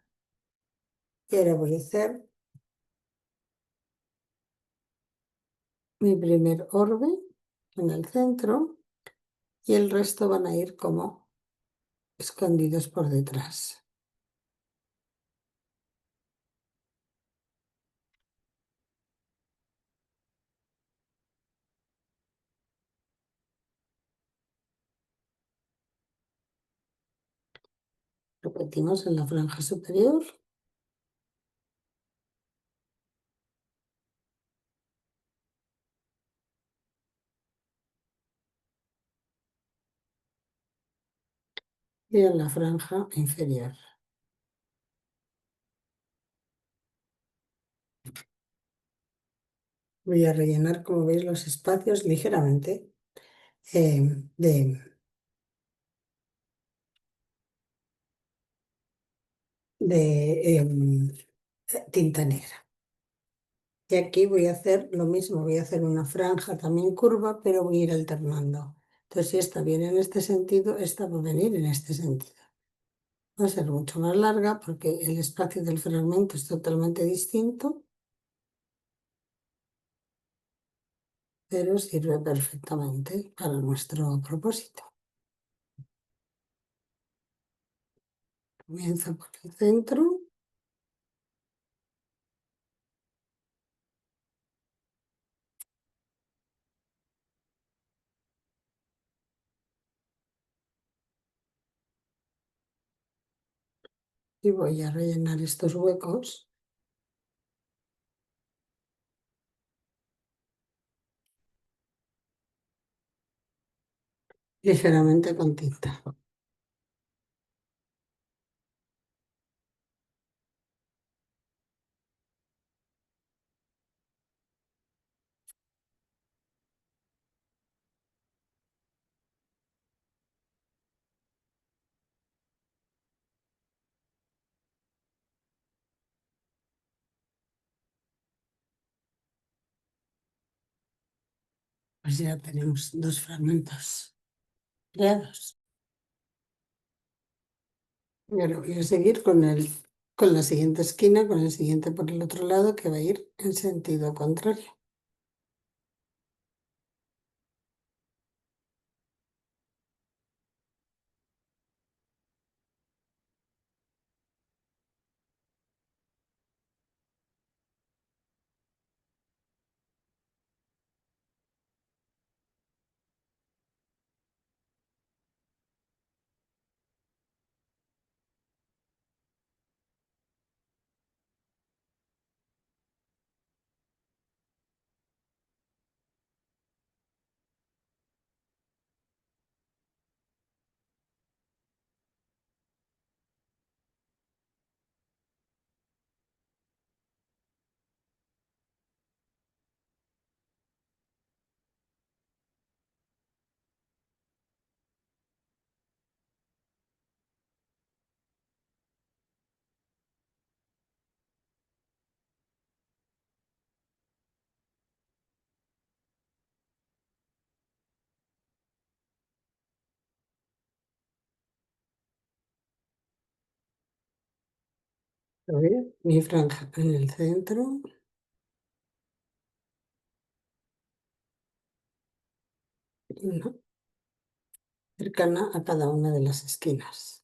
Y ahora voy a hacer mi primer orbe en el centro y el resto van a ir como escondidos por detrás. Repetimos en la franja superior y en la franja inferior. Voy a rellenar, como veis, los espacios ligeramente de de tinta negra. Y aquí voy a hacer lo mismo, voy a hacer una franja también curva, pero voy a ir alternando. Entonces, si esta viene en este sentido, esta va a venir en este sentido. Va a ser mucho más larga porque el espacio del fragmento es totalmente distinto, pero sirve perfectamente para nuestro propósito. Comienzo por el centro y voy a rellenar estos huecos ligeramente con tinta. Pues ya tenemos dos fragmentos creados. Y ahora voy a seguir con la siguiente esquina, con el siguiente por el otro lado, que va a ir en sentido contrario. A ver, mi franja en el centro, y una cercana a cada una de las esquinas.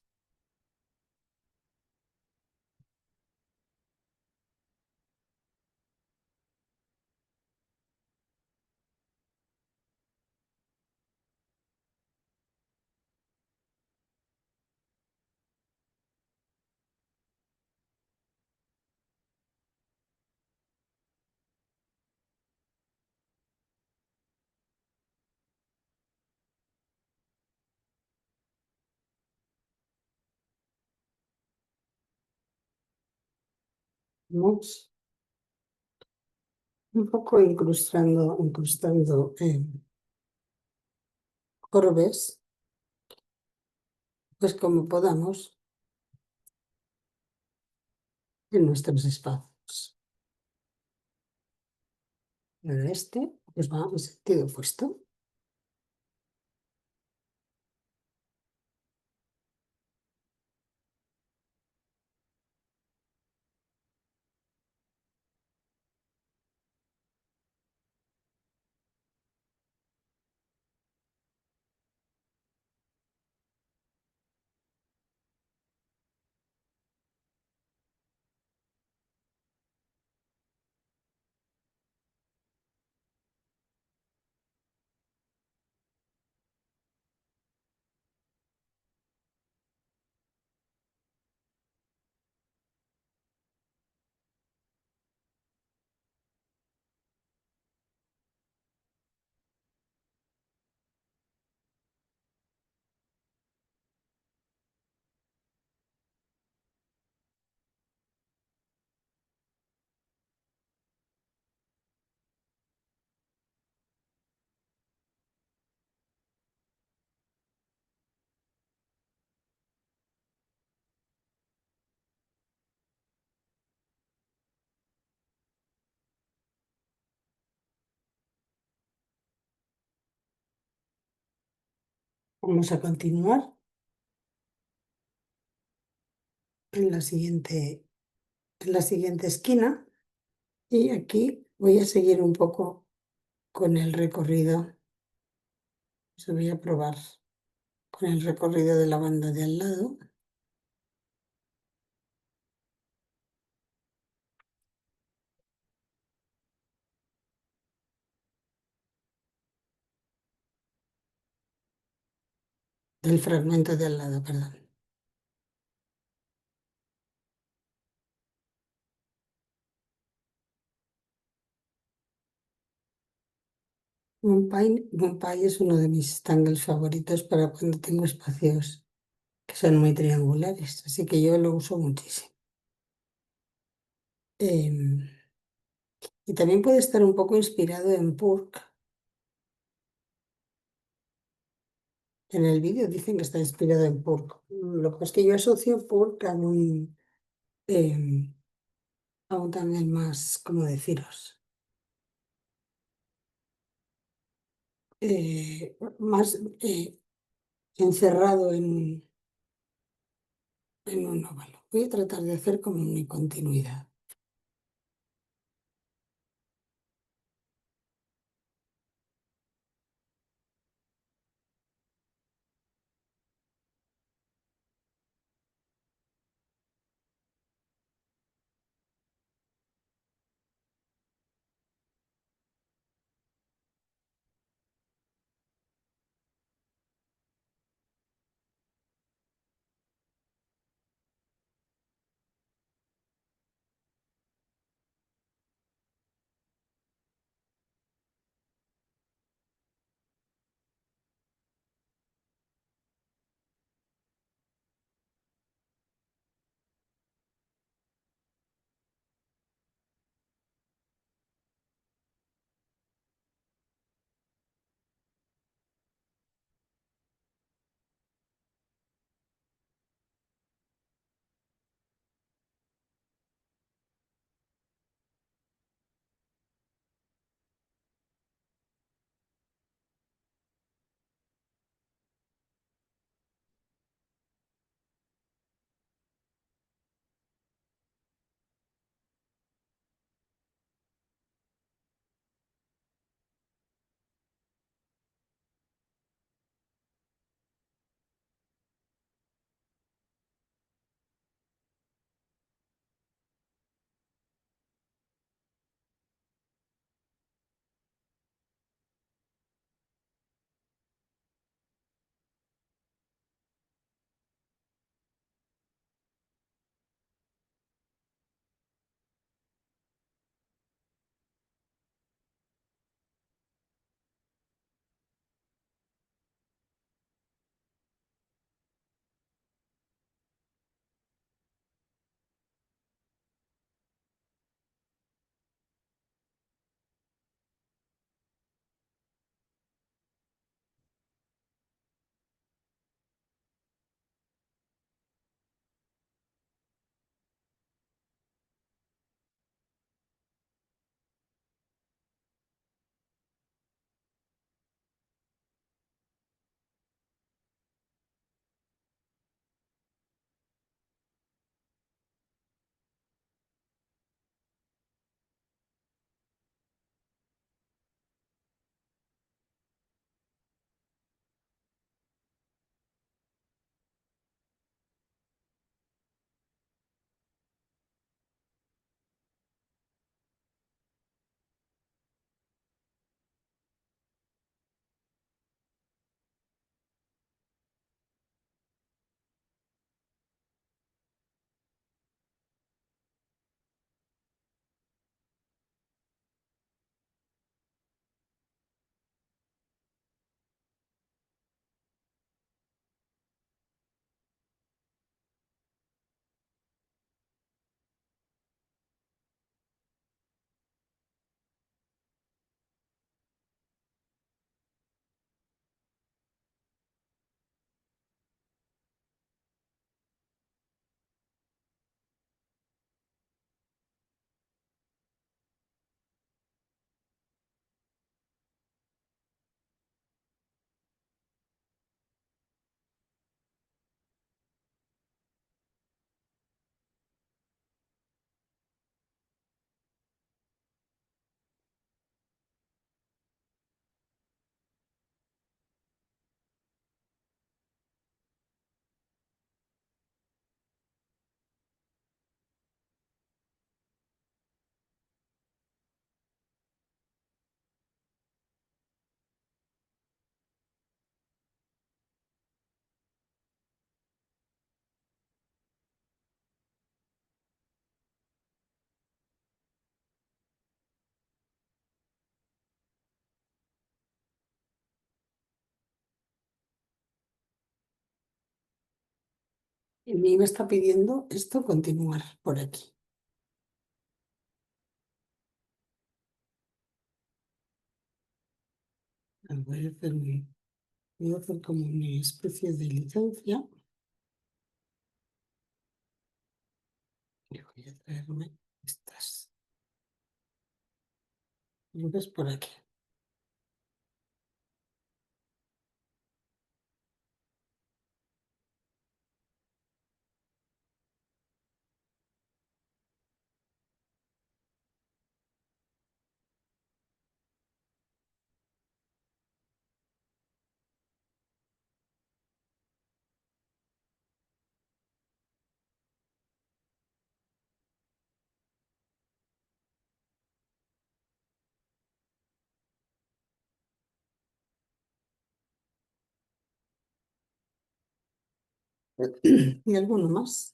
Vamos un poco incrustando orbes, pues como podamos, en nuestros espacios. Ahora este, pues va en sentido opuesto. Vamos a continuar en en la siguiente esquina y aquí voy a seguir un poco con el recorrido. Se voy a probar con el recorrido de la banda de al lado del fragmento de al lado, perdón. Mumbai es uno de mis tangles favoritos para cuando tengo espacios que son muy triangulares, así que yo lo uso muchísimo. Em, y también puede estar un poco inspirado en Purk. En el vídeo dicen que está inspirado en Purk. Lo que pasa es que yo asocio Purk em, a un tangle más, ¿cómo deciros? Más encerrado en un óvalo. Voy a tratar de hacer como mi continuidad. Y a mí me está pidiendo esto continuar por aquí. Voy a hacer como una especie de licencia y voy a traerme estas nubes por aquí. Y alguno más.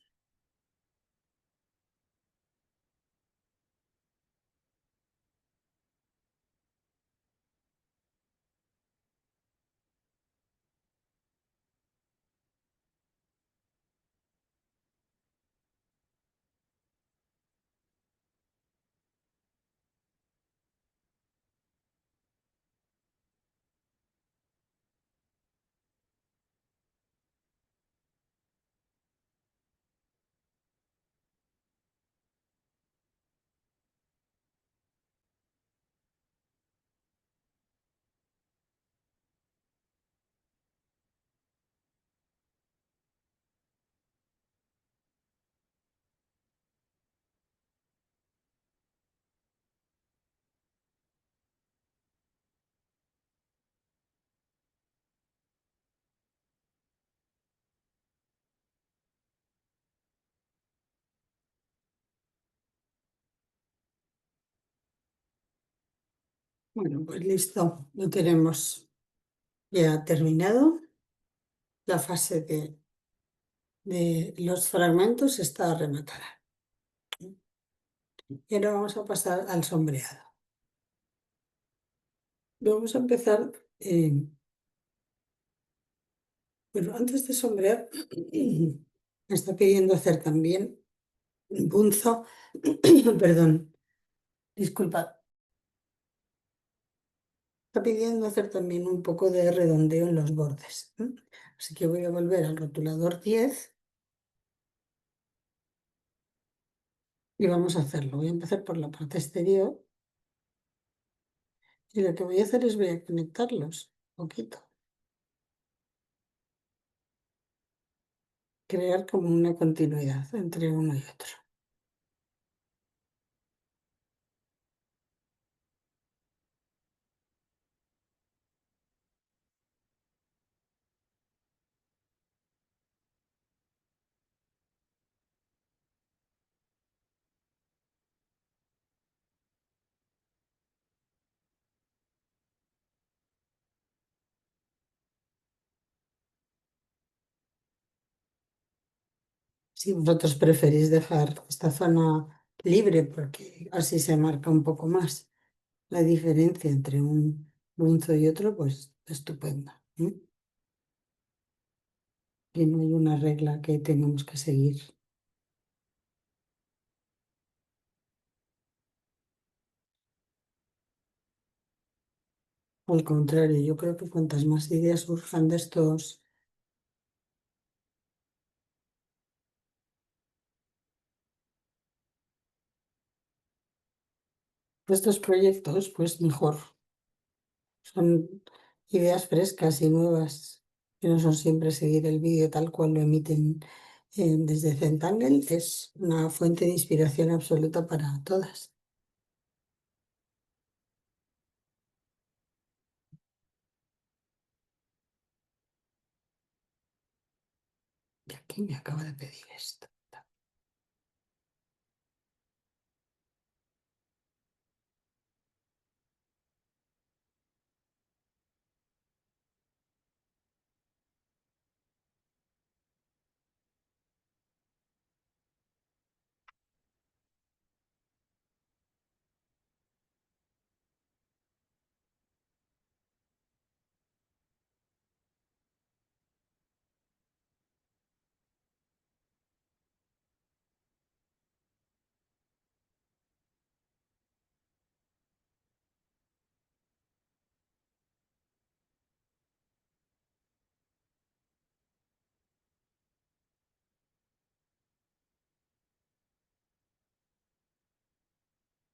Bueno, pues listo. Lo tenemos ya terminado. La fase de los fragmentos está rematada. Y ahora vamos a pasar al sombreado. Vamos a empezar, bueno, antes de sombrear, me está pidiendo hacer también un punzo, perdón, disculpa, está pidiendo hacer también un poco de redondeo en los bordes. Así que voy a volver al rotulador 10 y vamos a hacerlo. Voy a empezar por la parte exterior y lo que voy a hacer es voy a conectarlos un poquito, crear como una continuidad entre uno y otro. Si vosotros preferís dejar esta zona libre, porque así se marca un poco más la diferencia entre un punzo y otro, pues estupendo. Y no hay una regla que tengamos que seguir. Al contrario, yo creo que cuantas más ideas surjan de estos proyectos, pues mejor. Son ideas frescas y nuevas, que no son siempre seguir el vídeo tal cual lo emiten desde Zentangle. Es una fuente de inspiración absoluta para todas. ¿Y aquí me acaba de pedir esto?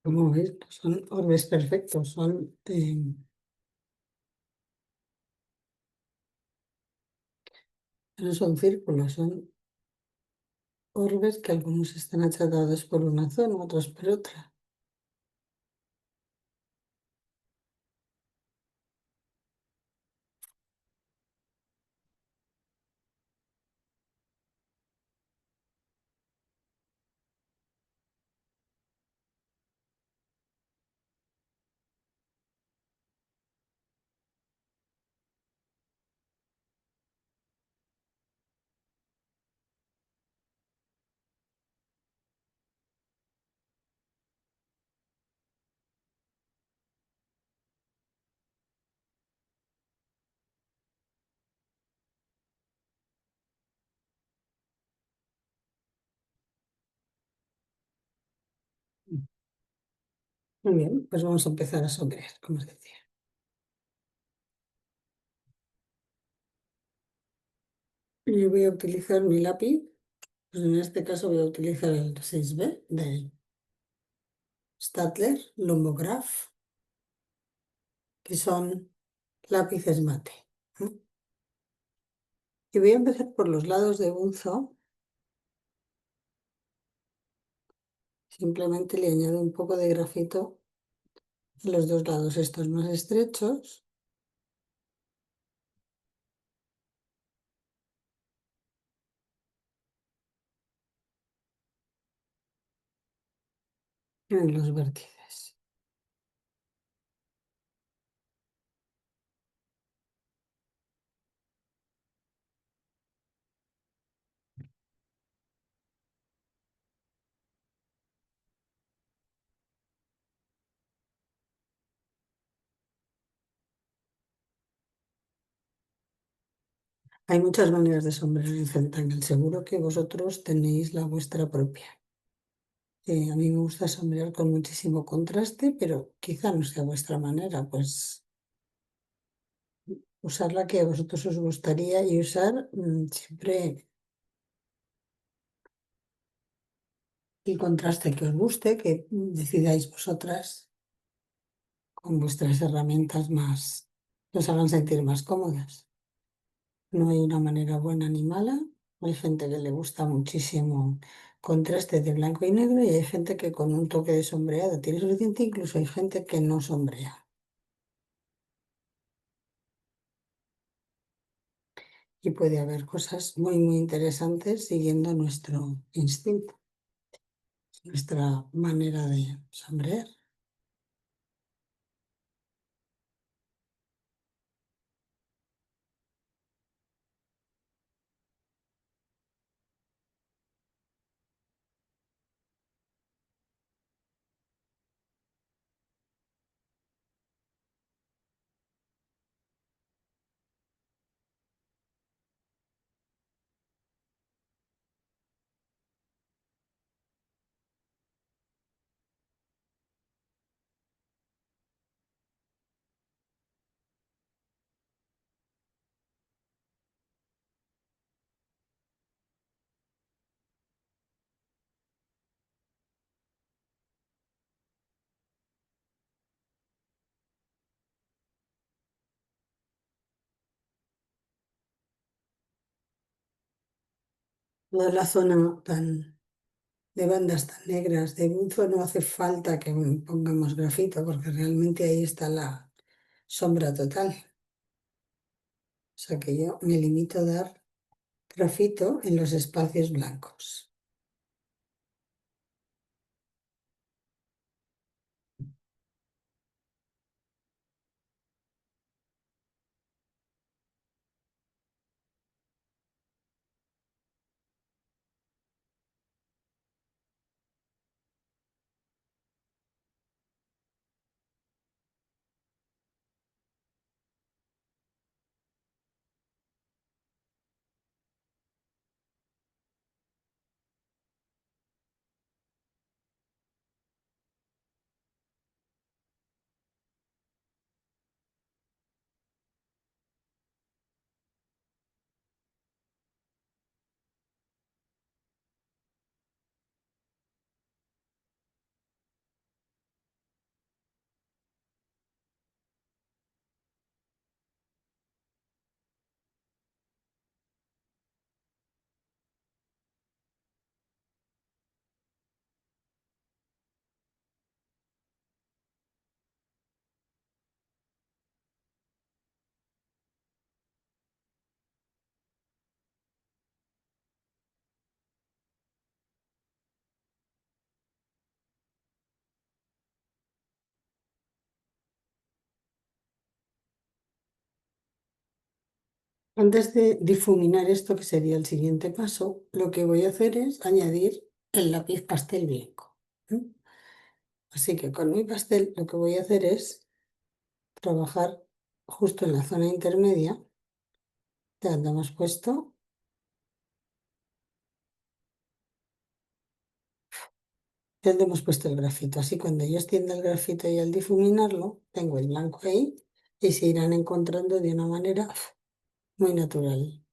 Como veis, no son orbes perfectos, no son círculos, son orbes que algunos están achatados por una zona, otros por otra. Muy bien, pues vamos a empezar a sombrear, como os decía. Yo voy a utilizar mi lápiz, pues en este caso voy a utilizar el 6B de Staedtler Lumbograph, que son lápices mate. ¿No? Y voy a empezar por los lados de bunzo. Simplemente le añado un poco de grafito a los dos lados estos más estrechos. En los vértices. Hay muchas maneras de sombrear en Zentangle. Seguro que vosotros tenéis la vuestra propia. A mí me gusta sombrear con muchísimo contraste, pero quizá no sea vuestra manera, pues usar la que a vosotros os gustaría y usar siempre el contraste que os guste, que decidáis vosotras con vuestras herramientas más, que os hagan sentir más cómodas. No hay una manera buena ni mala. Hay gente que le gusta muchísimo contraste de blanco y negro y hay gente que con un toque de sombreado tiene suficiente. Incluso hay gente que no sombrea. Y puede haber cosas muy, muy interesantes siguiendo nuestro instinto, nuestra manera de sombrear. Toda la zona de bandas tan negras de buzo no hace falta que pongamos grafito porque realmente ahí está la sombra total. O sea que yo me limito a dar grafito en los espacios blancos. Antes de difuminar esto, que sería el siguiente paso, lo que voy a hacer es añadir el lápiz pastel blanco. ¿M? Así que con mi pastel lo que voy a hacer es trabajar justo en la zona intermedia, de donde hemos puesto, donde hemos puesto el grafito. Así cuando yo extienda el grafito y al difuminarlo, tengo el blanco ahí y se irán encontrando de una manera muy natural.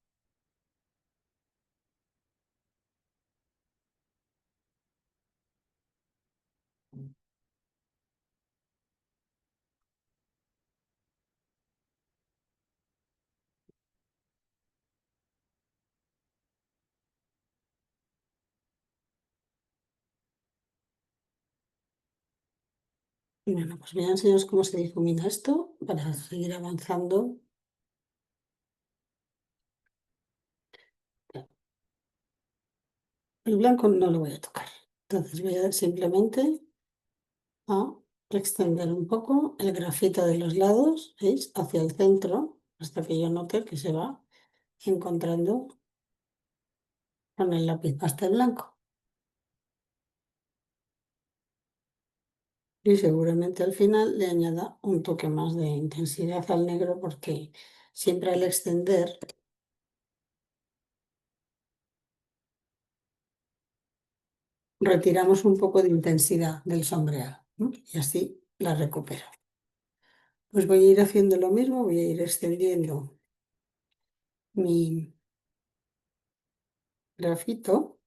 Y bueno, pues voy a enseñaros cómo se difumina esto para seguir avanzando. El blanco no lo voy a tocar. Entonces voy a dar simplemente a extender un poco el grafito de los lados, ¿veis? Hacia el centro, hasta que yo note que se va encontrando con el lápiz pastel blanco. Y seguramente al final le añada un toque más de intensidad al negro porque siempre al extender retiramos un poco de intensidad del sombreado, ¿no? Y así la recupero. Pues voy a ir haciendo lo mismo, voy a ir extendiendo mi grafito,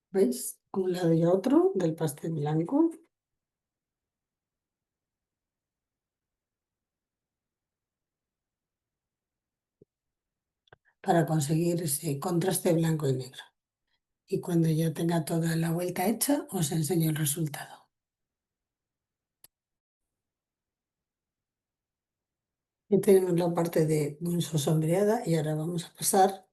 ¿veis? A un lado y a otro del pastel blanco para conseguir ese contraste blanco y negro. Y cuando ya tenga toda la vuelta hecha, os enseño el resultado. Ya tenemos la parte de Bunso sombreada y ahora vamos a pasar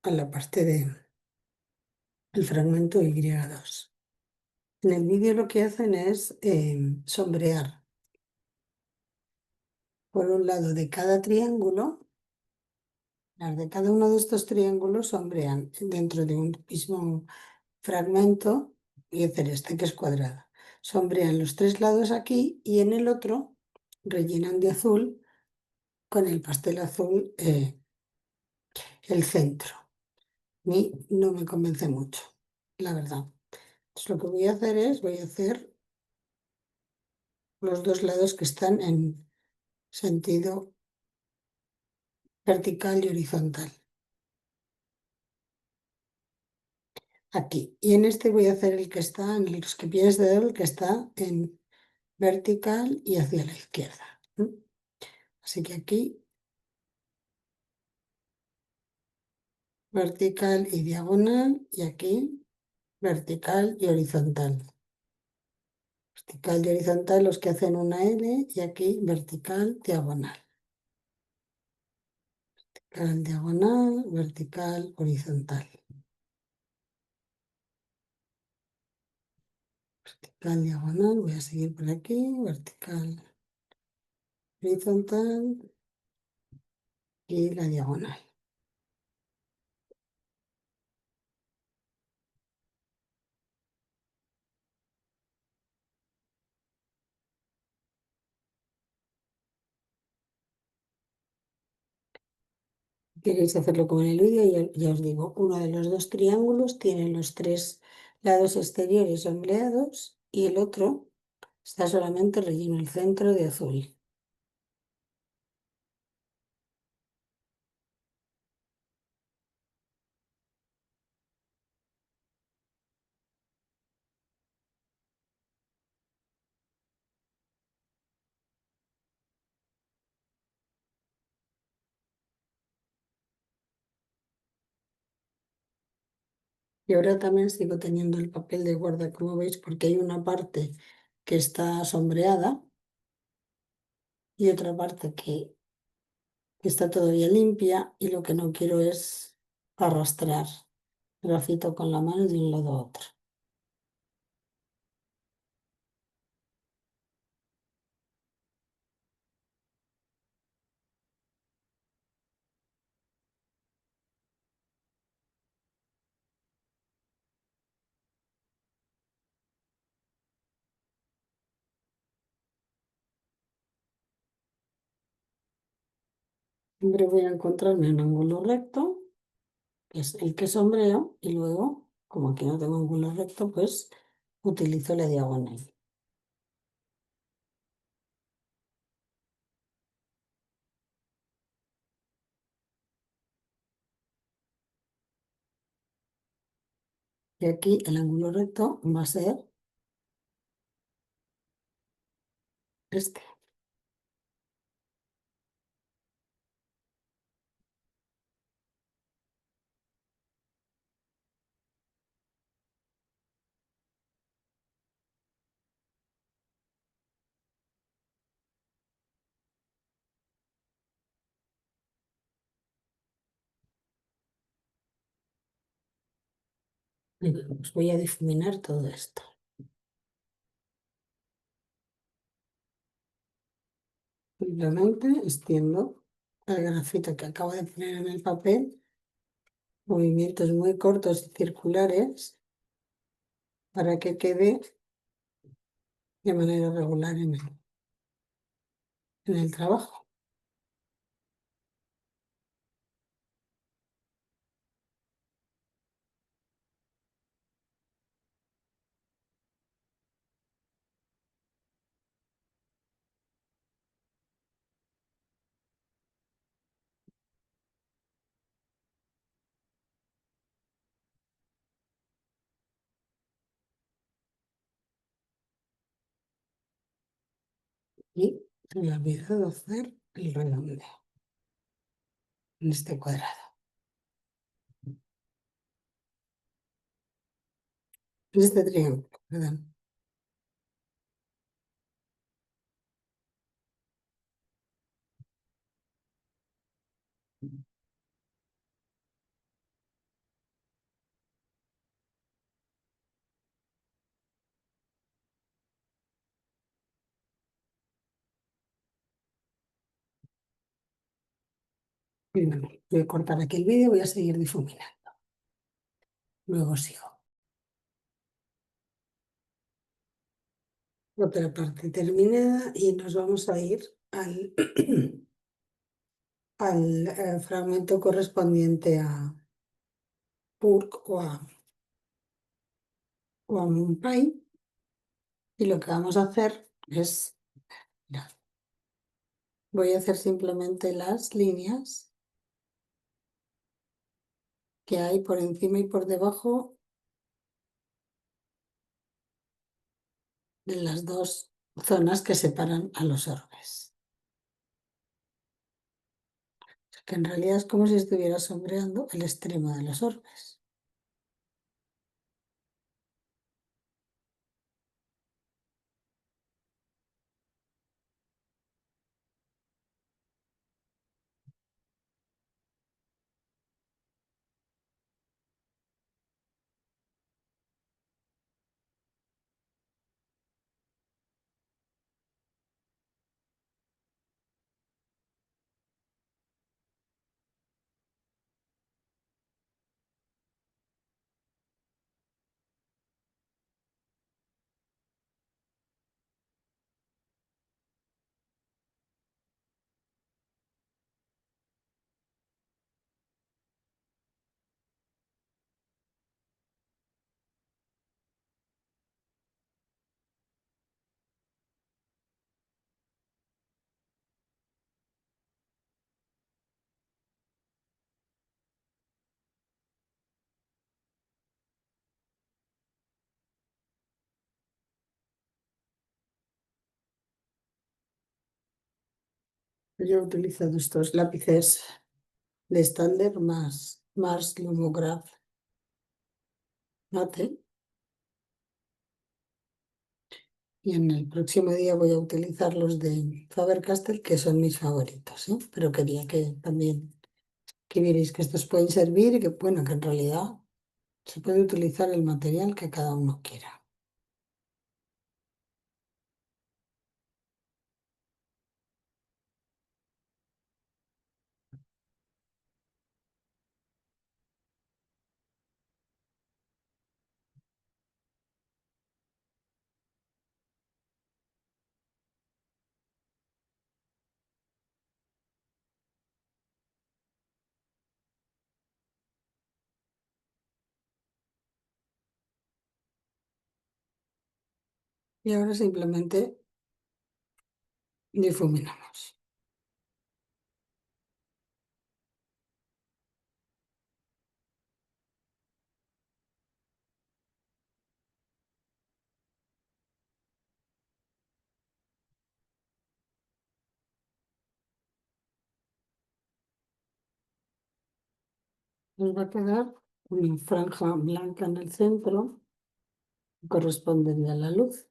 a la parte del fragmento Y2. En el vídeo lo que hacen es sombrear por un lado de cada triángulo, las de cada uno de estos triángulos sombrean dentro de un mismo fragmento y hacer este que es cuadrado. Sombrean los tres lados aquí y en el otro rellenan de azul con el pastel azul el centro. A mí no me convence mucho, la verdad. Entonces lo que voy a hacer es, voy a hacer los dos lados que están en sentido vertical y horizontal. Aquí. Y en este voy a hacer el que está, en los que pies de dedo, el que está en vertical y hacia la izquierda. ¿M? Así que aquí vertical y diagonal y aquí vertical y horizontal. Vertical y horizontal los que hacen una L y aquí vertical, diagonal. Vertical, diagonal, vertical, horizontal. Vertical, diagonal, voy a seguir por aquí, vertical, horizontal y la diagonal. Queréis hacerlo como en el vídeo, ya os digo, uno de los dos triángulos tiene los tres lados exteriores sombreados y el otro está solamente relleno el centro de azul. Y ahora también sigo teniendo el papel de guarda, como veis, porque hay una parte que está sombreada y otra parte que está todavía limpia y lo que no quiero es arrastrar grafito con la mano de un lado a otro. Siempre voy a encontrarme un ángulo recto, que es el que sombreo, y luego, como aquí no tengo ángulo recto, pues utilizo la diagonal. Y aquí el ángulo recto va a ser este. Y bueno, pues voy a difuminar todo esto. Simplemente extiendo el grafito que acabo de poner en el papel, movimientos muy cortos y circulares para que quede de manera regular en el trabajo. Y se me ha olvidado hacer el redondeo en este cuadrado, en este triángulo, perdón. Y bueno, voy a cortar aquí el vídeo, voy a seguir difuminando. Luego sigo. Otra parte terminada y nos vamos a ir al, al fragmento correspondiente a Purk o a Mumbai. Y lo que vamos a hacer es, mirad, voy a hacer simplemente las líneas que hay por encima y por debajo de las dos zonas que separan a los orbes. O sea que en realidad es como si estuviera sombreando el extremo de los orbes. Yo he utilizado estos lápices de estándar más Mars Lumograph Mate. Y en el próximo día voy a utilizar los de Faber-Castell, que son mis favoritos, ¿eh? Pero quería que también que vierais que estos pueden servir y que, bueno, que en realidad se puede utilizar el material que cada uno quiera. Y ahora simplemente difuminamos. Nos va a quedar una franja blanca en el centro, correspondiente a la luz.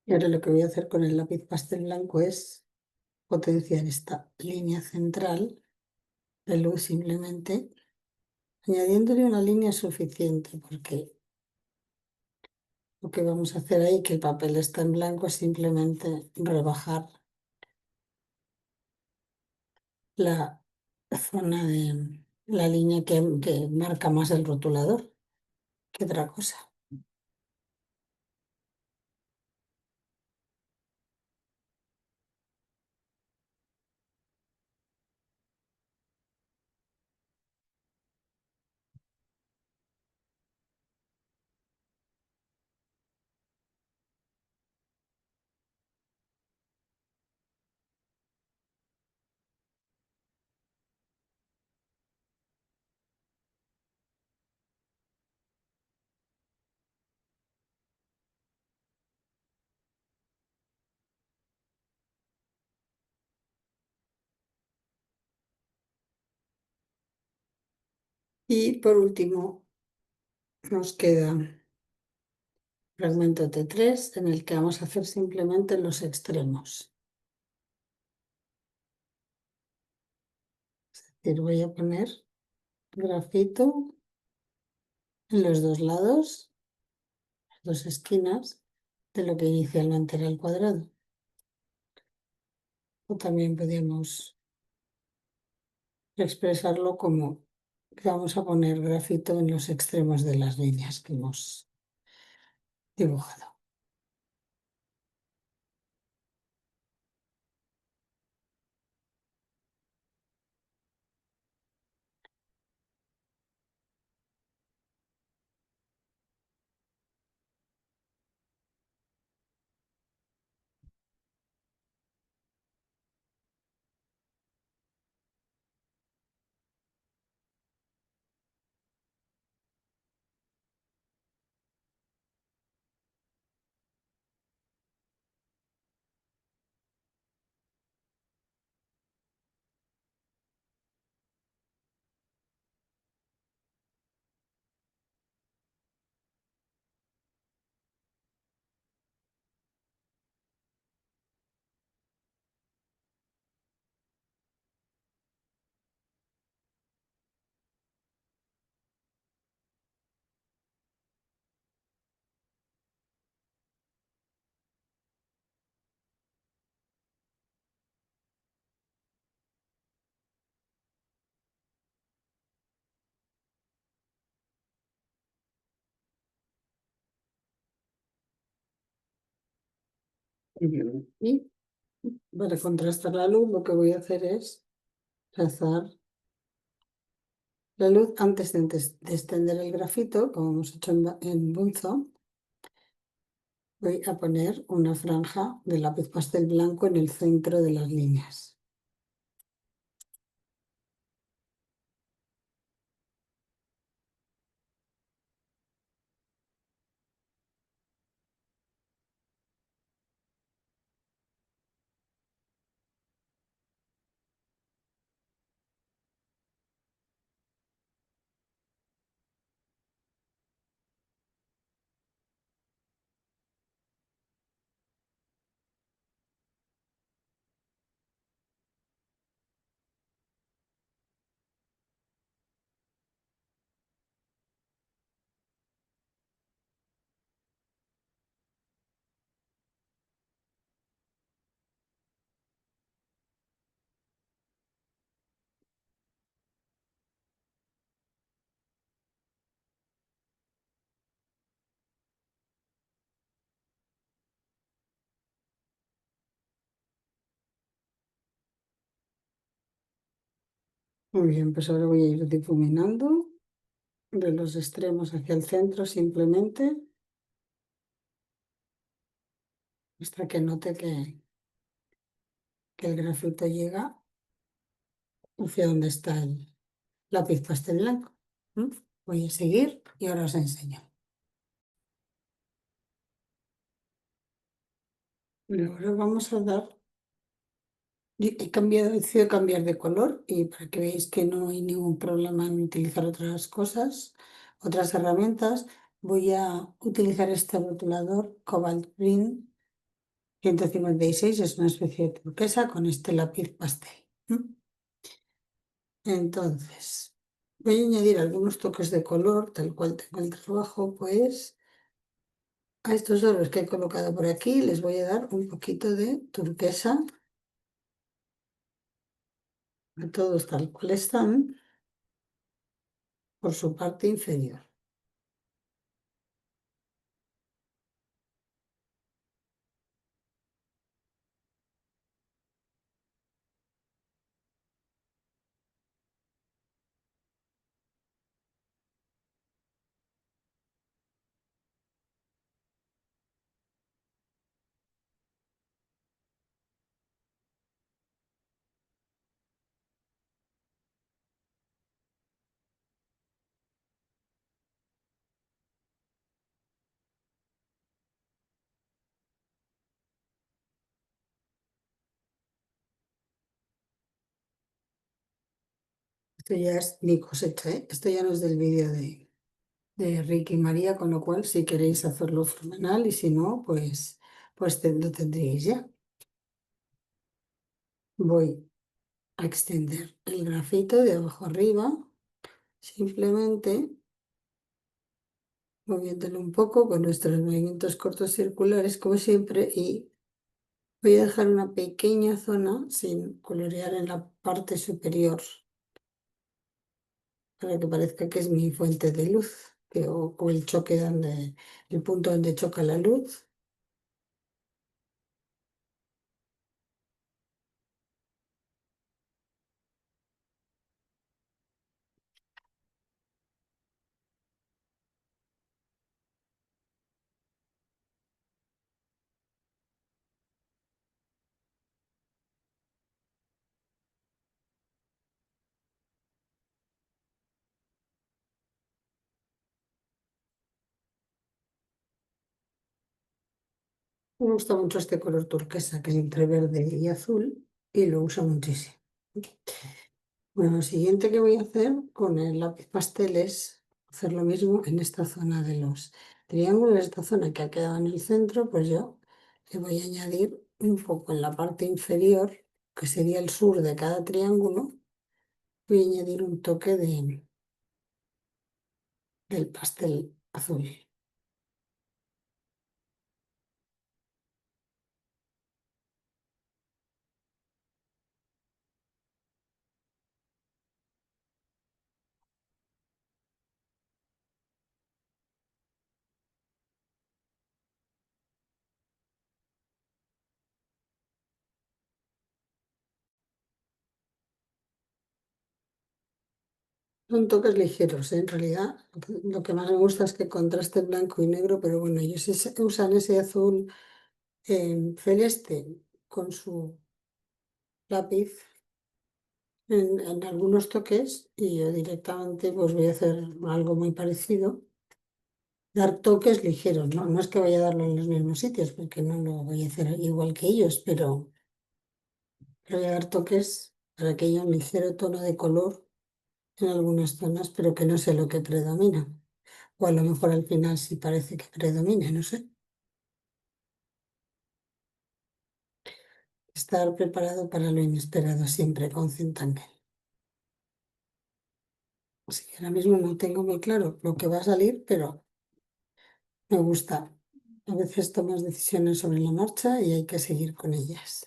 Y ahora lo que voy a hacer con el lápiz pastel blanco es potenciar esta línea central de luz simplemente añadiéndole una línea suficiente porque lo que vamos a hacer ahí, que el papel está en blanco, es simplemente rebajar la zona de la línea que marca más el rotulador que otra cosa. Y por último nos queda fragmento T3 en el que vamos a hacer simplemente los extremos. Es decir, voy a poner grafito en los dos lados, las dos esquinas de lo que inicialmente era el cuadrado. O también podríamos expresarlo como que vamos a poner grafito en los extremos de las líneas que hemos dibujado. Y para contrastar la luz, lo que voy a hacer es trazar la luz antes de extender el grafito, como hemos hecho en Bunzo. Voy a poner una franja de lápiz pastel blanco en el centro de las líneas. Muy bien, pues ahora voy a ir difuminando de los extremos hacia el centro simplemente hasta que note que el grafito llega hacia donde está el lápiz pastel blanco. ¿Mm? Voy a seguir y ahora os enseño. Y ahora vamos a dar, he cambiado, he decidido cambiar de color y para que veáis que no hay ningún problema en utilizar otras cosas, otras herramientas, voy a utilizar este rotulador Cobalt Green 156, es una especie de turquesa con este lápiz pastel. ¿Mm? Entonces, voy a añadir algunos toques de color, tal cual tengo el trabajo, pues a estos oros que he colocado por aquí les voy a dar un poquito de turquesa, a todos tal cual están, por su parte inferior. Esto ya es mi cosecha, ¿eh? Esto ya no es del vídeo de Ricky y María, con lo cual si queréis hacerlo fenomenal y si no, pues lo tendréis ya. Voy a extender el grafito de abajo arriba, simplemente moviéndolo un poco con nuestros movimientos cortos circulares como siempre y voy a dejar una pequeña zona sin colorear en la parte superior para que parezca que es mi fuente de luz o el choque donde, el punto donde choca la luz. Me gusta mucho este color turquesa que es entre verde y azul y lo uso muchísimo. Bueno, lo siguiente que voy a hacer con el lápiz pastel es hacer lo mismo en esta zona de los triángulos, esta zona que ha quedado en el centro, pues yo le voy a añadir un poco en la parte inferior, que sería el sur de cada triángulo, voy a añadir un toque del pastel azul. Son toques ligeros, ¿eh? En realidad. Lo que más me gusta es que contraste blanco y negro, pero bueno, ellos usan ese azul celeste con su lápiz en algunos toques y yo directamente pues voy a hacer algo muy parecido. Dar toques ligeros, ¿no? No es que vaya a darlo en los mismos sitios, porque no lo voy a hacer igual que ellos, pero le voy a dar toques para que haya un ligero tono de color en algunas zonas, pero que no sea lo que predomina. O a lo mejor al final sí parece que predomina, no sé. Estar preparado para lo inesperado siempre con Centangle. Sí, ahora mismo no tengo muy claro lo que va a salir, pero me gusta. A veces tomas decisiones sobre la marcha y hay que seguir con ellas.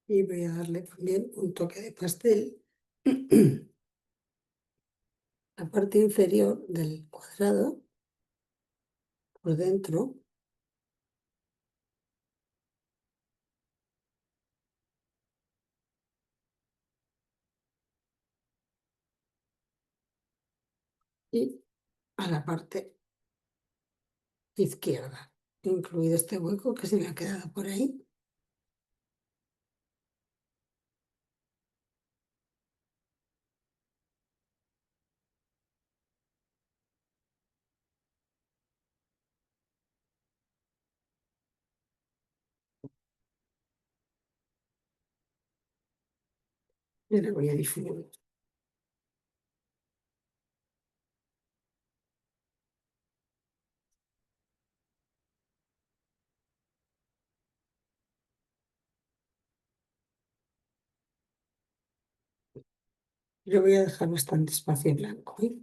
Y voy a darle también un toque de pastel. La parte inferior del cuadrado, por dentro, y a la parte izquierda, incluido este hueco que se me ha quedado por ahí. Y le voy a difuminar. Yo voy a dejar bastante espacio blanco, ¿eh?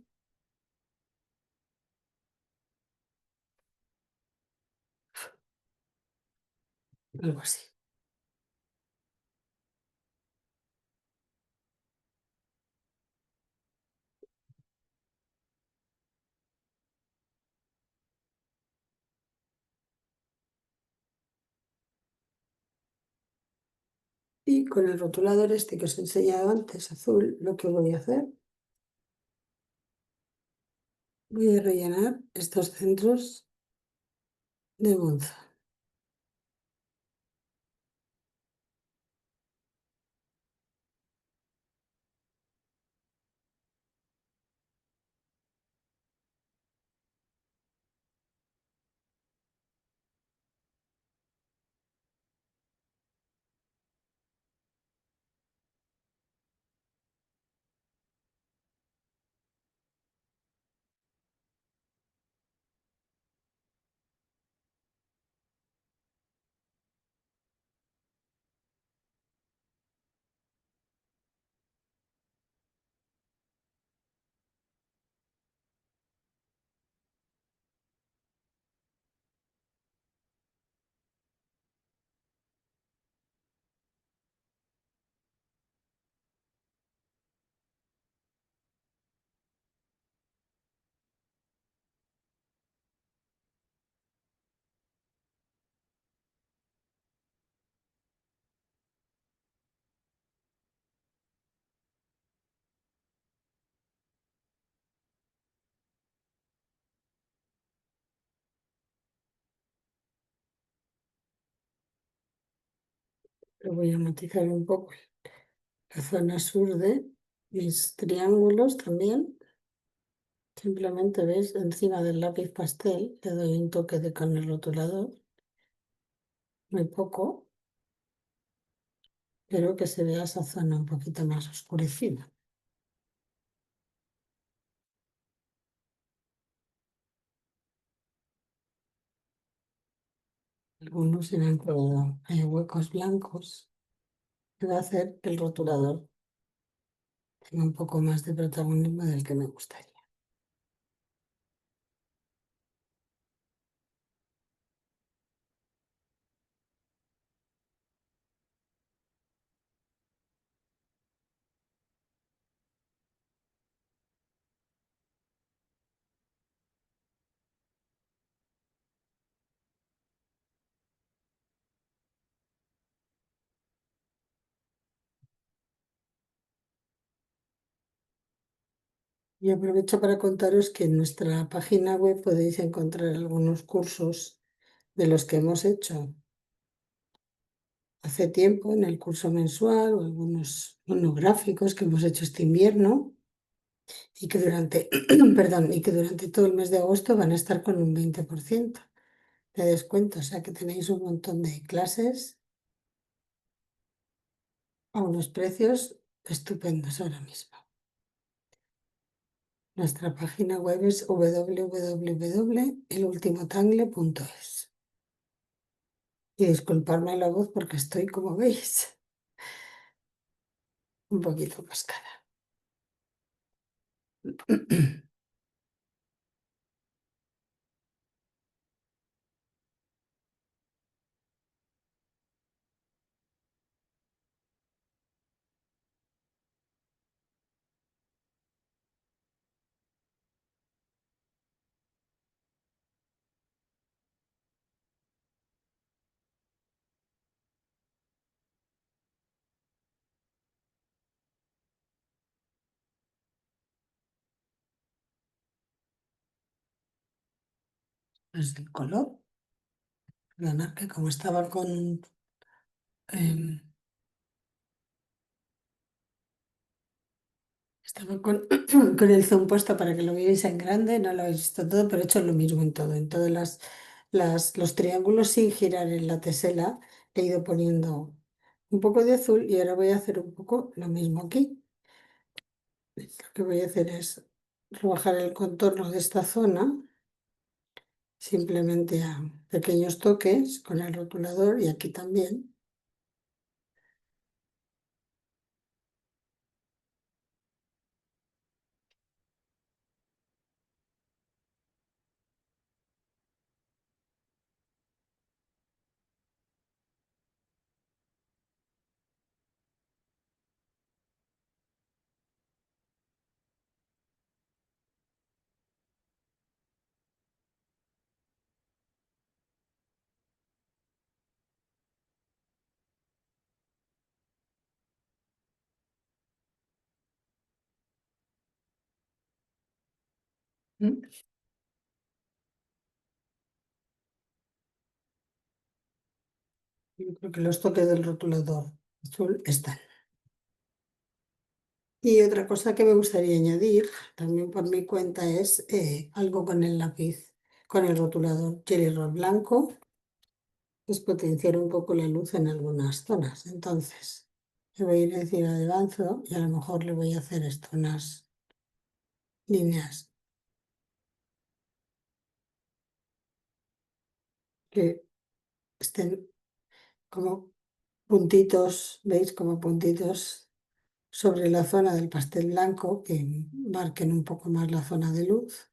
Algo así. Y con el rotulador este que os he enseñado antes, azul, lo que voy a hacer, voy a rellenar estos centros de bonza. Lo voy a matizar un poco la zona sur de mis triángulos también. Simplemente veis encima del lápiz pastel, le doy un toque de con el rotulador, muy poco, pero que se vea esa zona un poquito más oscurecida. Algunos se me han quedado, hay huecos blancos, que va a hacer que el rotulador tenga un poco más de protagonismo del que me gustaría. Y aprovecho para contaros que en nuestra página web podéis encontrar algunos cursos de los que hemos hecho hace tiempo en el curso mensual o algunos monográficos que hemos hecho este invierno y que durante, perdón, y que durante todo el mes de agosto van a estar con un 20% de descuento. O sea que tenéis un montón de clases a unos precios estupendos ahora mismo. Nuestra página web es www.elultimotangle.es. Y disculparme la voz porque estoy, como veis, un poquito cascada. Pues el color, perdonad que como estaba em, estaba con el zoom puesto para que lo vierais en grande, no lo habéis visto todo, pero he hecho lo mismo en todo, en todas los triángulos sin girar en la tesela, he ido poniendo un poco de azul y ahora voy a hacer un poco lo mismo aquí. Lo que voy a hacer es rebajar el contorno de esta zona, simplemente a pequeños toques con el rotulador y aquí también. ¿Mm? Yo creo que los toques del rotulador azul están. Y otra cosa que me gustaría añadir, también por mi cuenta, es algo con el lápiz, con el rotulador Jelly Roll blanco, es potenciar un poco la luz en algunas zonas. Entonces, le voy a ir encima del banzo y a lo mejor le voy a hacer esto, unas líneas que estén como puntitos, ¿veis? Como puntitos sobre la zona del pastel blanco que marquen un poco más la zona de luz.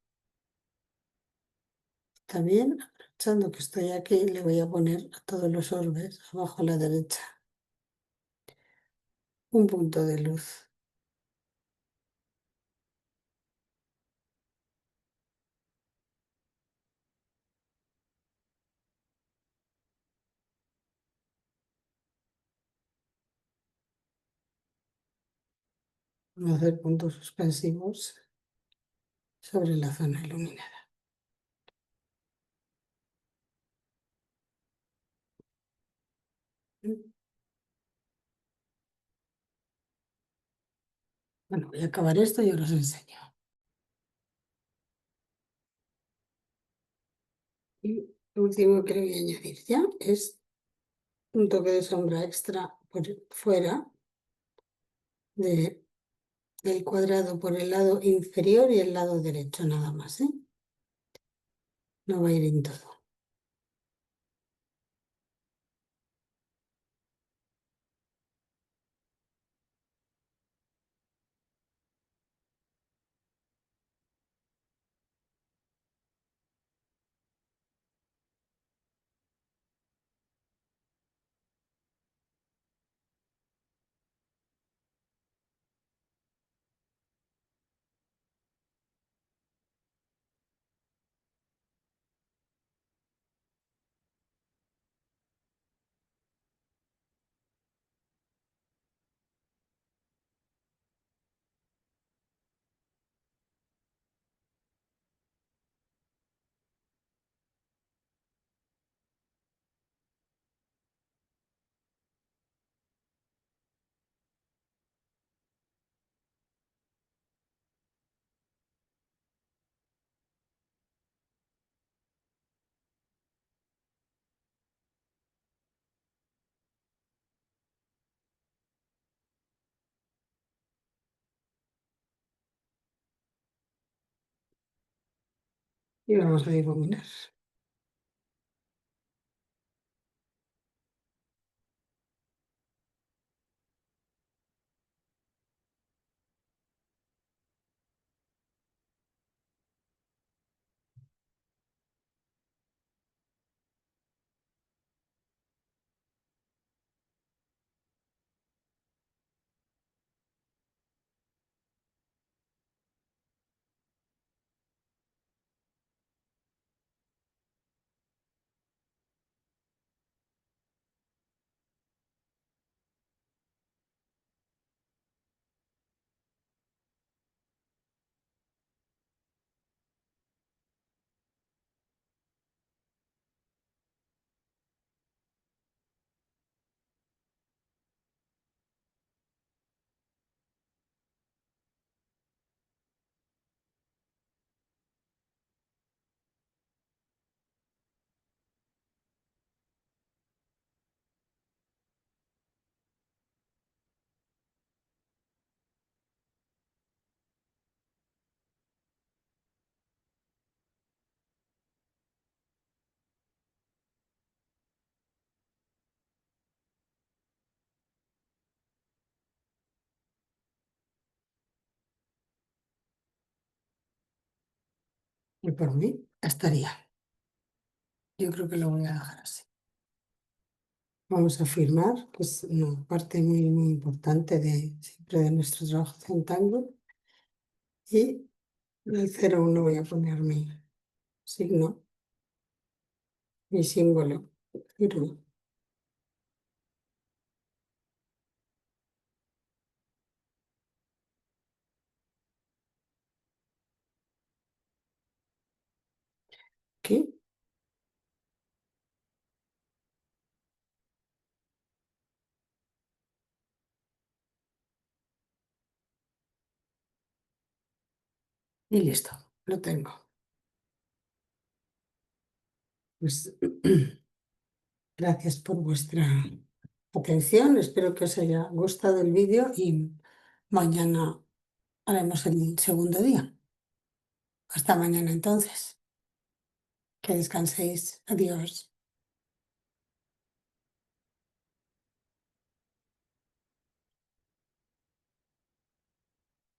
También, aprovechando que estoy aquí, le voy a poner a todos los orbes, abajo a la derecha, un punto de luz. Voy a hacer puntos suspensivos sobre la zona iluminada. Bueno, voy a acabar esto y os los enseño. Y lo último que le voy a añadir ya es un toque de sombra extra por fuera de- del cuadrado por el lado inferior y el lado derecho nada más, ¿eh? No va a ir en todo. Y vamos a difuminar. Y por mí estaría. Yo creo que lo voy a dejar así. Vamos a firmar, que es una parte muy, muy importante de siempre de nuestro trabajo Centangle. Y en el 01 voy a poner mi signo, mi símbolo. Firmo. Aquí y listo, lo tengo. Pues gracias por vuestra atención. Espero que os haya gustado el vídeo y mañana haremos el segundo día. Hasta mañana entonces. Que descanséis. Adiós.